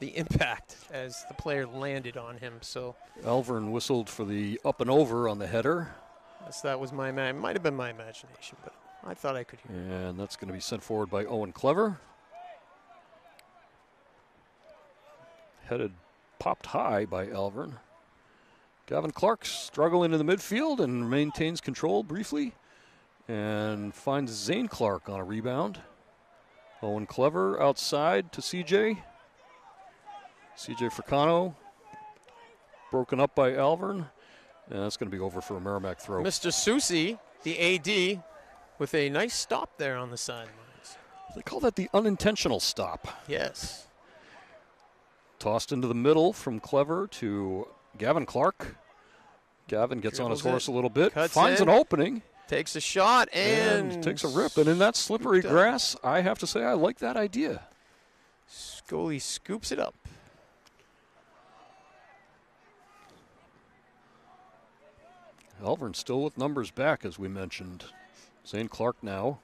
Speaker 3: the impact as the player landed on him. So
Speaker 1: Alvirne whistled for the up and over on the header.
Speaker 3: yes, that was it might have been my imagination, but I thought I could hear.
Speaker 1: And that's going to be sent forward by Owen Clever. Headed, popped high by Alvirne. Gavin Clark struggling in the midfield and maintains control briefly. And finds Zane Clark on a rebound. Owen Clever outside to CJ. CJ Fricano. Broken up by Alvirne. And that's going to be over for a Merrimack throw.
Speaker 3: Mr. Susi, the AD, with a nice stop there on the sidelines.
Speaker 1: They call that the unintentional stop.
Speaker 3: Yes.
Speaker 1: Tossed into the middle from Clever to Gavin Clark. Gavin gets on his
Speaker 3: Dribbles
Speaker 1: horse
Speaker 3: it,
Speaker 1: a little bit,
Speaker 3: cuts
Speaker 1: finds
Speaker 3: in,
Speaker 1: an opening,
Speaker 3: takes a shot and
Speaker 1: takes a rip. And in that slippery grass, I have to say I like that idea.
Speaker 3: Scully scoops it up.
Speaker 1: Alvirne still with numbers back, as we mentioned. Zane Clark now.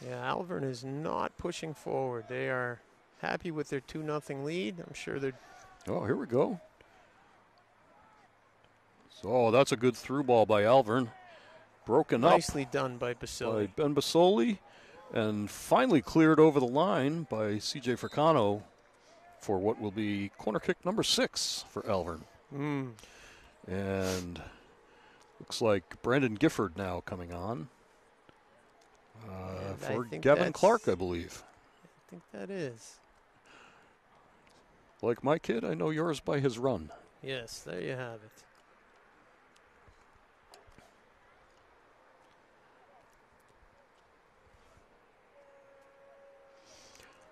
Speaker 3: Yeah, Alvirne is not pushing forward. They are happy with their 2-0 lead. I'm sure they're...
Speaker 1: Oh, here we go. So that's a good through ball by Alvirne. Broken
Speaker 3: nicely
Speaker 1: up
Speaker 3: done by Basile.
Speaker 1: by Ben Basoli. And finally cleared over the line by CJ Fricano for what will be corner kick number 6 for Alvirne. And looks like Brandon Gifford now coming on for Gavin Clark, I believe.
Speaker 3: I think that is.
Speaker 1: Like my kid, I know yours by his run.
Speaker 3: Yes, there you have it.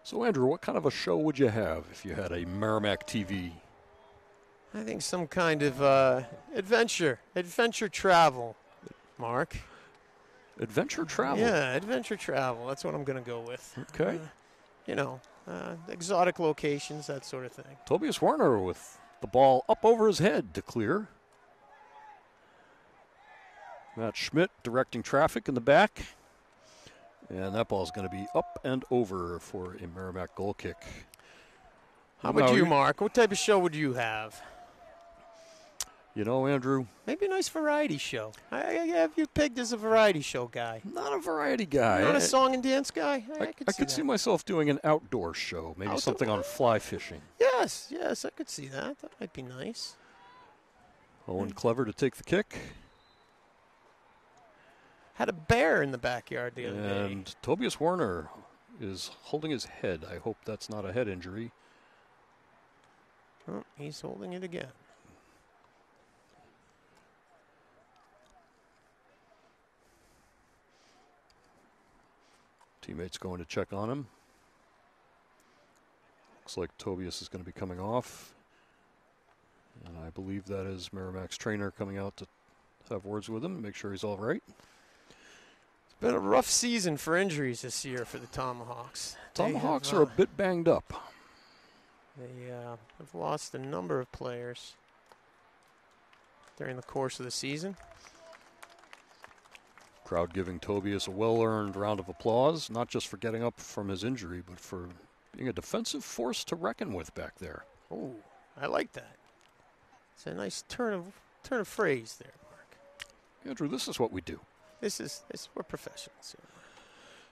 Speaker 1: So, Andrew, what kind of a show would you have if you had a Merrimack TV?
Speaker 3: I think some kind of adventure travel, Mark.
Speaker 1: Adventure travel?
Speaker 3: Yeah, adventure travel. That's what I'm going to go with.
Speaker 1: Okay.
Speaker 3: Exotic locations, that sort of thing.
Speaker 1: Tobias Werner with the ball up over his head to clear. Matt Schmidt directing traffic in the back. And that ball is going to be up and over for a Merrimack goal kick.
Speaker 3: How about you, Mark? What type of show would you have?
Speaker 1: You know, Andrew.
Speaker 3: Maybe a nice variety show. I have you pegged as a variety show guy.
Speaker 1: Not a variety guy.
Speaker 3: Not a song and dance guy?
Speaker 1: I could see myself doing an outdoor show. Maybe something on fly fishing.
Speaker 3: Yes, I could see that. That might be nice.
Speaker 1: Owen Clever to take the kick.
Speaker 3: had a bear in the backyard the other day.
Speaker 1: And Tobias Werner is holding his head. I hope that's not a head injury.
Speaker 3: Oh, he's holding it again.
Speaker 1: Teammates going to check on him. Looks like Tobias is going to be coming off. And I believe that is Merrimack's trainer coming out to have words with him, make sure he's all right.
Speaker 3: It's been a rough season for injuries this year for the Tomahawks.
Speaker 1: Tomahawks are a bit banged up.
Speaker 3: They have lost a number of players during the course of the season.
Speaker 1: Crowd giving Tobias a well-earned round of applause, not just for getting up from his injury, but for being a defensive force to reckon with back there.
Speaker 3: Oh, I like that. It's a nice turn of phrase there, Mark.
Speaker 1: Andrew, this is what we do.
Speaker 3: We're professionals here.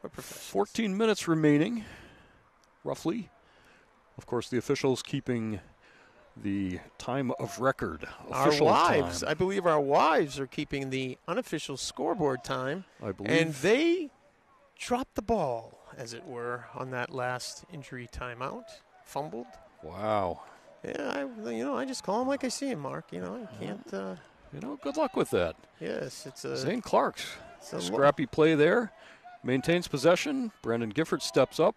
Speaker 3: We're professionals.
Speaker 1: 14 minutes remaining, roughly. Of course, the officials keeping the time of record. Official
Speaker 3: our wives,
Speaker 1: time.
Speaker 3: I believe our wives are keeping the unofficial scoreboard time.
Speaker 1: I believe.
Speaker 3: And they dropped the ball, as it were, on that last injury timeout. Fumbled.
Speaker 1: Wow.
Speaker 3: Yeah, I just call him like I see him, Mark. I can't.
Speaker 1: Good luck with that.
Speaker 3: Yes, it's a.
Speaker 1: Zane Clark's scrappy play there. Maintains possession. Brandon Gifford steps up.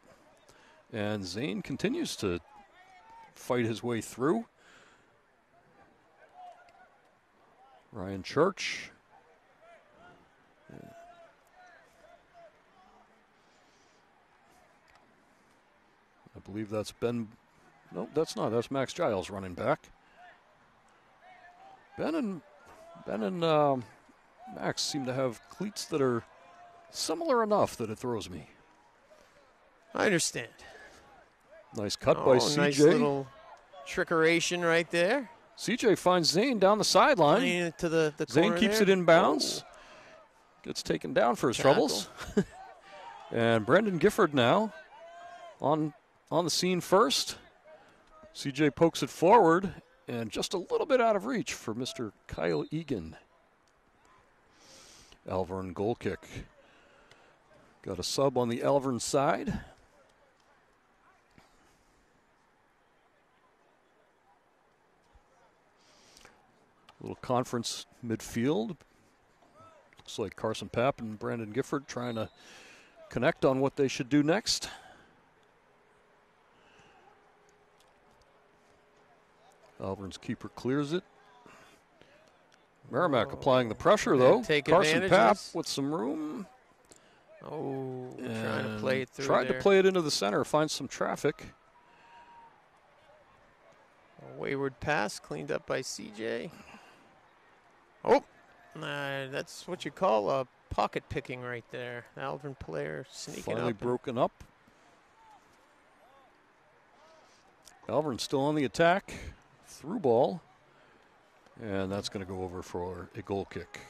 Speaker 1: And Zane continues to fight his way through. Ryan Church. I believe that's Ben. No, that's not. That's Max Giles running back. Ben and Max seem to have cleats that are similar enough that it throws me.
Speaker 3: I understand.
Speaker 1: Nice cut by CJ.
Speaker 3: Nice little trickeration right there.
Speaker 1: CJ finds Zane down the sideline.
Speaker 3: To the
Speaker 1: Zane
Speaker 3: corner
Speaker 1: keeps
Speaker 3: there.
Speaker 1: it in bounds.
Speaker 3: Oh.
Speaker 1: Gets taken down for his
Speaker 3: Tackle.
Speaker 1: troubles. And Brandon Gifford now on the scene first. CJ pokes it forward and just a little bit out of reach for Mr. Kyle Egan. Alvirne goal kick. Got a sub on the Alvirne side. Little conference midfield. Looks like Carson Papp and Brandon Gifford trying to connect on what they should do next. Alvirne's keeper clears it. Merrimack applying the pressure, though. Carson Papp with some room.
Speaker 3: Oh, trying to play it through
Speaker 1: Tried
Speaker 3: there.
Speaker 1: to play it into the center, find some traffic.
Speaker 3: A wayward pass cleaned up by CJ. Oh, that's what you call a pocket picking right there. Alvirne player sneaking
Speaker 1: Finally
Speaker 3: up.
Speaker 1: broken up. Alvirne still on the attack. Through ball. And that's going to go over for a goal kick.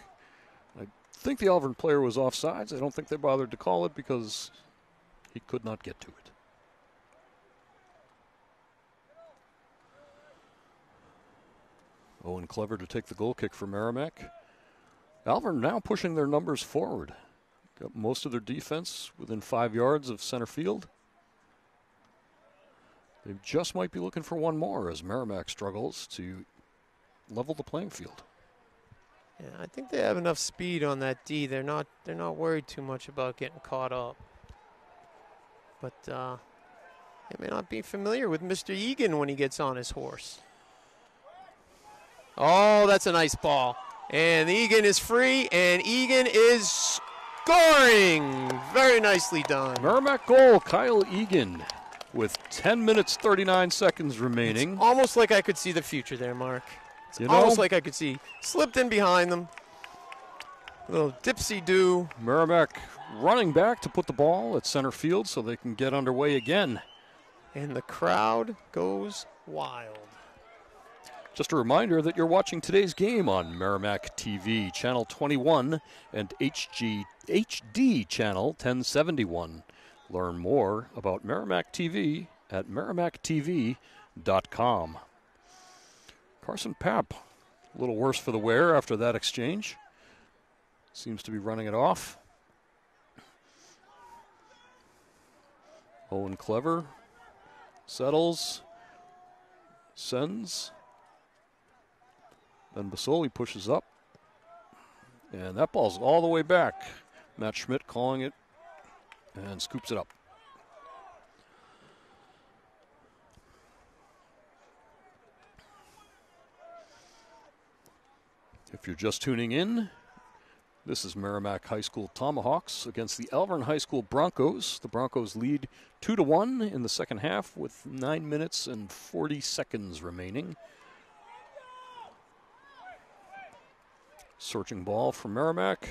Speaker 1: I think the Alvirne player was offsides. I don't think they bothered to call it because he could not get to it. Owen Clever to take the goal kick for Merrimack. Alvirne now pushing their numbers forward. Got most of their defense within 5 yards of center field. They just might be looking for one more as Merrimack struggles to level the playing field.
Speaker 3: Yeah, I think they have enough speed on that D. They're not worried too much about getting caught up. But they may not be familiar with Mr. Egan when he gets on his horse. Oh, that's a nice ball. And Egan is free, and Egan is scoring. Very nicely done.
Speaker 1: Merrimack goal, Kyle Egan, with 10 minutes, 39 seconds remaining.
Speaker 3: It's almost like I could see the future there, Mark. It's
Speaker 1: You
Speaker 3: almost
Speaker 1: know,
Speaker 3: like I could see. Slipped in behind them. A little dipsy-do.
Speaker 1: Merrimack running back to put the ball at center field so they can get underway again.
Speaker 3: And the crowd goes wild.
Speaker 1: Just a reminder that you're watching today's game on Merrimack TV, Channel 21, and HD Channel 1071. Learn more about Merrimack TV at merrimacktv.com. Carson Papp, a little worse for the wear after that exchange. seems to be running it off. Owen Clever settles, sends. Then Basoli pushes up. And that ball's all the way back. Matt Schmidt calling it and scoops it up. If you're just tuning in, this is Merrimack High School Tomahawks against the Alvirne High School Broncos. The Broncos lead 2-1 in the second half with 9 minutes and 40 seconds remaining. Searching ball from Merrimack.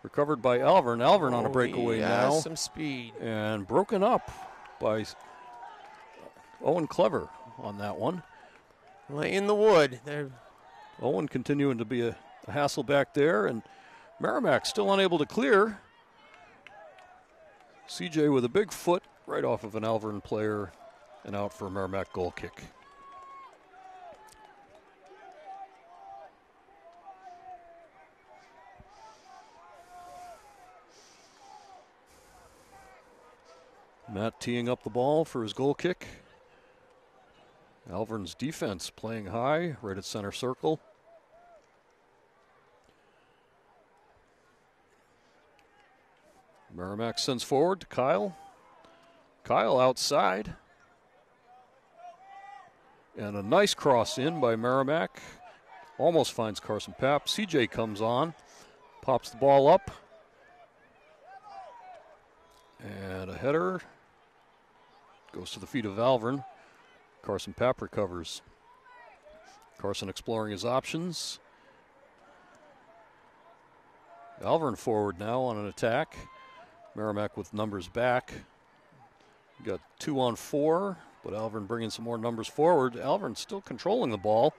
Speaker 1: Recovered by Alvirne. Alvirne on a breakaway now.
Speaker 3: Some speed.
Speaker 1: And broken up by Owen Clever on that one.
Speaker 3: Lay in the wood. They're
Speaker 1: Owen continuing to be a hassle back there, and Merrimack still unable to clear. CJ with a big foot right off of an Alvirne player and out for a Merrimack goal kick. Matt teeing up the ball for his goal kick. Alvirne's defense playing high, right at center circle. Merrimack sends forward to Kyle. Kyle outside. And a nice cross in by Merrimack. Almost finds Carson Papp. CJ comes on, pops the ball up. And a header goes to the feet of Alvirne. Carson Papp recovers. Carson exploring his options. Alvirne forward now on an attack. Merrimack with numbers back. Got 2-on-4, but Alvirne bringing some more numbers forward. Alvirne still controlling the ball.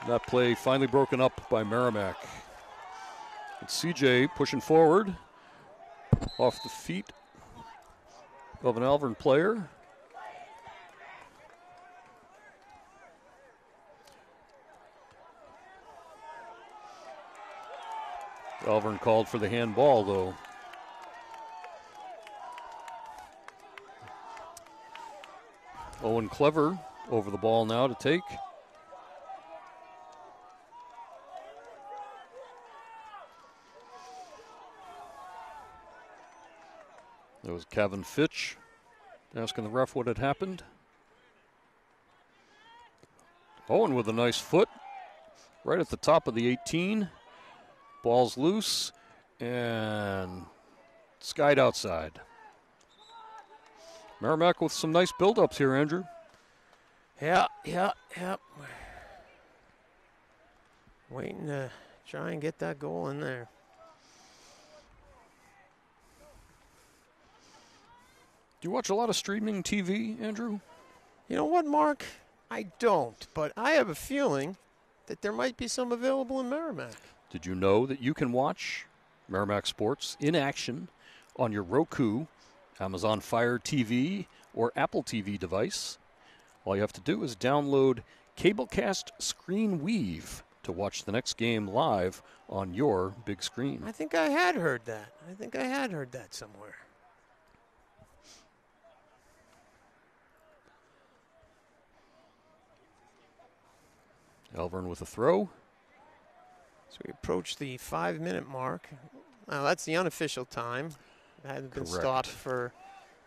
Speaker 1: That play finally broken up by Merrimack. It's CJ pushing forward off the feet of an Alvirne player. Alvirne called for the handball, though. Owen Clever over the ball now to take. There was Kevin Fitch asking the ref what had happened. Owen with a nice foot right at the top of the 18. Ball's loose and skied outside. Merrimack with some nice build-ups here, Andrew.
Speaker 3: Yeah. Waiting to try and get that goal in there.
Speaker 1: Do you watch a lot of streaming TV, Andrew?
Speaker 3: You know what, Mark? I don't, but I have a feeling that there might be some available in Merrimack.
Speaker 1: Did you know that you can watch Merrimack Sports in action on your Roku, Amazon Fire TV, or Apple TV device? All you have to do is download Cablecast Screen Weave to watch the next game live on your big screen.
Speaker 3: I think I had heard that. Somewhere.
Speaker 1: Alvirne with a throw.
Speaker 3: So we approach the 5-minute mark. Now that's the unofficial time. It hadn't been stopped for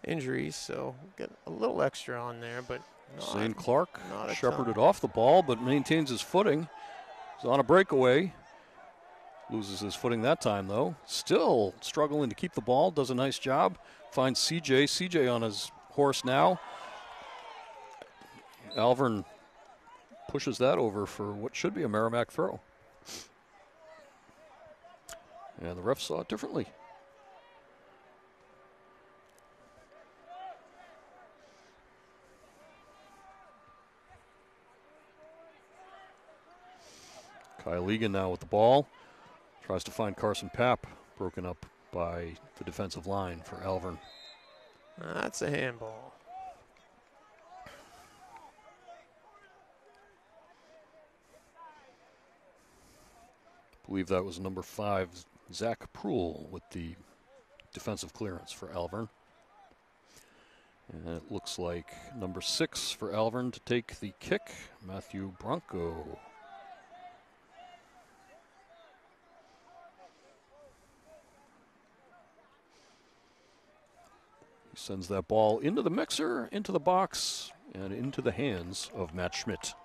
Speaker 3: injuries, so get a little extra on there, but
Speaker 1: St. Clark shepherded
Speaker 3: ton.
Speaker 1: off the ball, but maintains his footing. He's on a breakaway. Loses his footing that time, though. Still struggling to keep the ball. Does a nice job. Finds CJ. CJ on his horse now. Alvirne pushes that over for what should be a Merrimack throw. And the ref saw it differently. Kyle Egan now with the ball. Tries to find Carson Papp, broken up by the defensive line for Alvirne.
Speaker 3: That's a handball.
Speaker 1: I believe that was number 5, Zach Proul, with the defensive clearance for Alvirne. And it looks like number 6 for Alvirne to take the kick, Matthew Bronco. He sends that ball into the mixer, into the box, and into the hands of Matt Schmidt.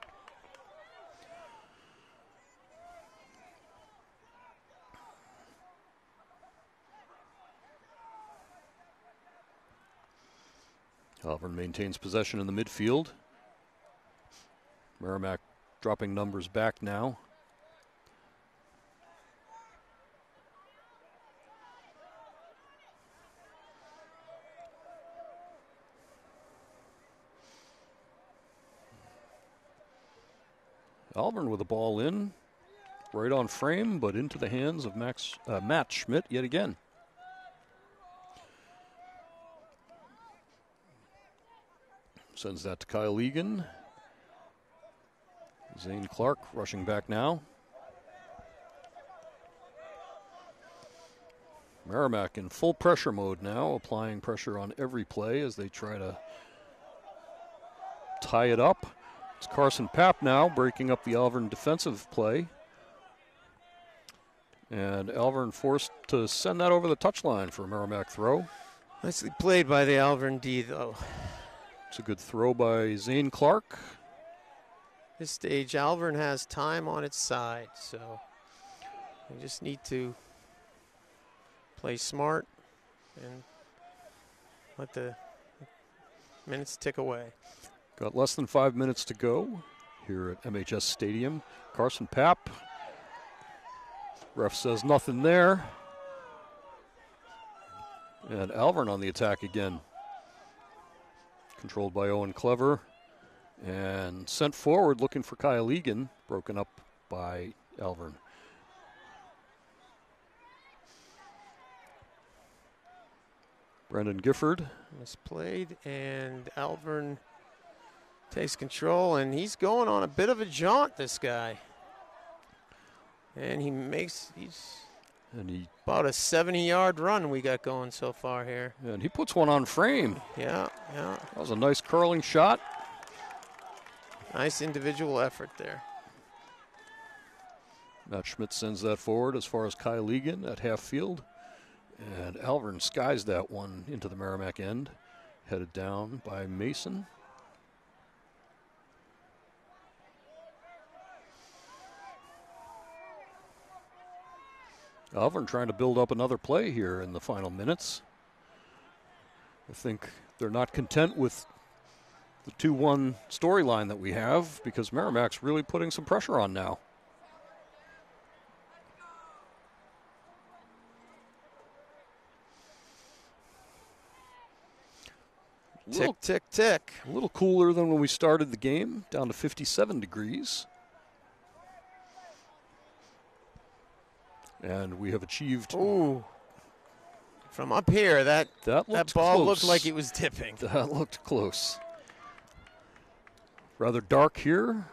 Speaker 1: Alvirne maintains possession in the midfield. Merrimack dropping numbers back now. Alvirne with the ball in, right on frame, but into the hands of Matt Schmidt yet again. Sends that to Kyle Egan. Zane Clark rushing back now. Merrimack in full pressure mode now, applying pressure on every play as they try to tie it up. It's Carson Papp now breaking up the Alvirne defensive play. And Alvirne forced to send that over the touchline for a Merrimack throw.
Speaker 3: Nicely played by the Alvirne D, though.
Speaker 1: It's a good throw by Zane Clark.
Speaker 3: This stage, Alvirne has time on its side, so we just need to play smart and let the minutes tick away.
Speaker 1: Got less than 5 minutes to go here at MHS Stadium. Carson Papp. Ref says nothing there. And Alvirne on the attack again. Controlled by Owen Clever. And sent forward looking for Kyle Egan. Broken up by Alvirne. Brendan Gifford.
Speaker 3: Misplayed, and Alvirne takes control, and he's going on a bit of a jaunt, this guy. And he's about a 70-yard run we got going so far here.
Speaker 1: And he puts one on frame.
Speaker 3: Yeah.
Speaker 1: That was a nice curling shot.
Speaker 3: Nice individual effort there.
Speaker 1: Matt Schmidt sends that forward as far as Kyle Egan at half field. And Alvirne skies that one into the Merrimack end. Headed down by Mason. Alvirne trying to build up another play here in the final minutes. I think they're not content with the 2-1 storyline that we have because Merrimack's really putting some pressure on now.
Speaker 3: Tick, tick, tick.
Speaker 1: A little cooler than when we started the game, down to 57 degrees. And we have achieved...
Speaker 3: Ooh. From up here, that ball
Speaker 1: close.
Speaker 3: looked like it was dipping.
Speaker 1: That looked close. Rather dark here.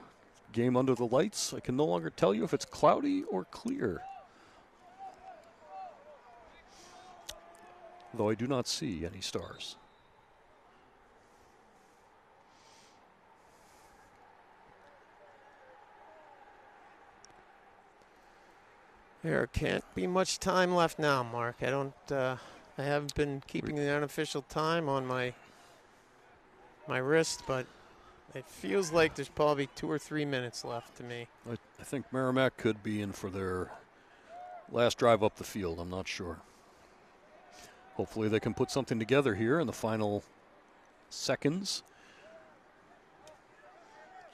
Speaker 1: Game under the lights. I can no longer tell you if it's cloudy or clear. Though I do not see any stars.
Speaker 3: There can't be much time left now, Mark. I haven't been keeping the unofficial time on my wrist, but it feels like there's probably 2 or 3 minutes left to me.
Speaker 1: I think Merrimack could be in for their last drive up the field. I'm not sure. Hopefully they can put something together here in the final seconds.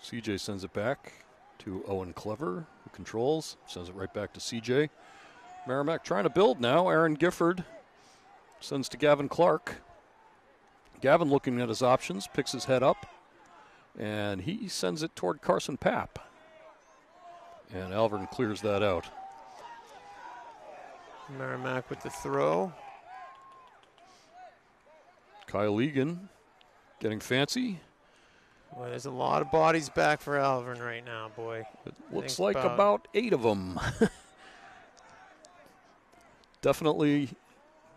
Speaker 1: CJ sends it back to Owen Clever, who controls, sends it right back to CJ. Merrimack trying to build now. Aaron Gifford sends to Gavin Clark. Gavin looking at his options, picks his head up, and he sends it toward Carson Papp. And Alvirne clears that out.
Speaker 3: Merrimack with the throw.
Speaker 1: Kyle Egan getting fancy.
Speaker 3: Boy, there's a lot of bodies back for Alvirne right now, boy.
Speaker 1: It looks like about 8 of them. Definitely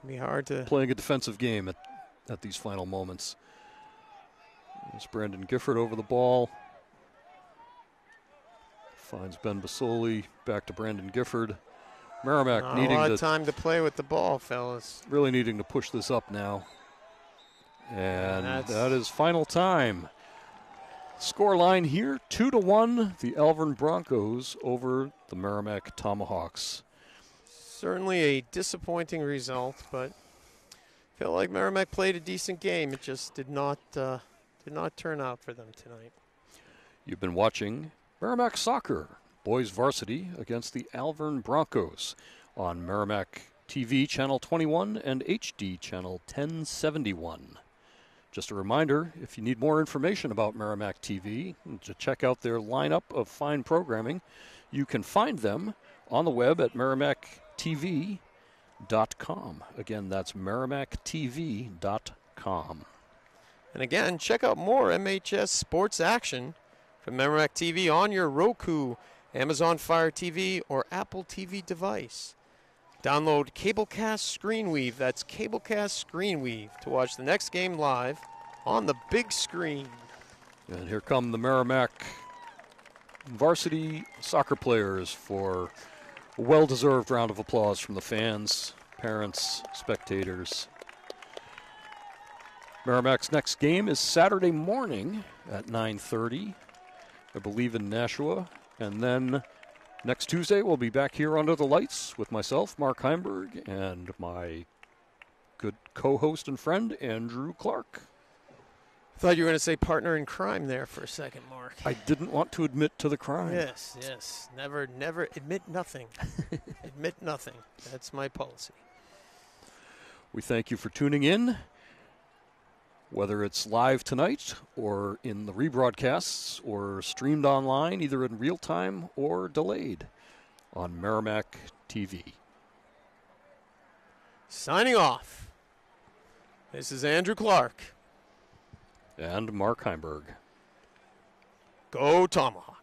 Speaker 3: be hard to
Speaker 1: playing a defensive game at these final moments. There's Brandon Gifford over the ball. Finds Ben Basoli. Back to Brandon Gifford. Merrimack
Speaker 3: Not
Speaker 1: needing
Speaker 3: a lot of time to play with the ball, fellas.
Speaker 1: Really needing to push this up now. And
Speaker 3: That's
Speaker 1: that is final time. Score line here, 2-1, the Alvirne Broncos over the Merrimack Tomahawks.
Speaker 3: Certainly a disappointing result, but I feel like Merrimack played a decent game. It just did not turn out for them tonight.
Speaker 1: You've been watching Merrimack Soccer, boys varsity against the Alvirne Broncos on Merrimack TV Channel 21 and HD Channel 1071. Just a reminder, if you need more information about Merrimack TV, to check out their lineup of fine programming, you can find them on the web at merrimacktv.com. Again, that's merrimacktv.com.
Speaker 3: And again, check out more MHS sports action from Merrimack TV on your Roku, Amazon Fire TV, or Apple TV device. Download Cablecast Screenweave. That's Cablecast Screenweave to watch the next game live on the big screen.
Speaker 1: And here come the Merrimack varsity soccer players for a well-deserved round of applause from the fans, parents, spectators. Merrimack's next game is Saturday morning at 9:30, I believe in Nashua. And then next Tuesday, we'll be back here under the lights with myself, Mark Heimberg, and my good co-host and friend, Andrew Clark.
Speaker 3: I thought you were going to say partner in crime there for a second, Mark.
Speaker 1: I didn't want to admit to the crime.
Speaker 3: Yes, yes. Never admit nothing. Admit nothing. That's my policy.
Speaker 1: We thank you for tuning in, whether it's live tonight or in the rebroadcasts or streamed online, either in real time or delayed on Merrimack TV.
Speaker 3: Signing off. This is Andrew Clark.
Speaker 1: And Mark Heimberg.
Speaker 3: Go Tomahawks.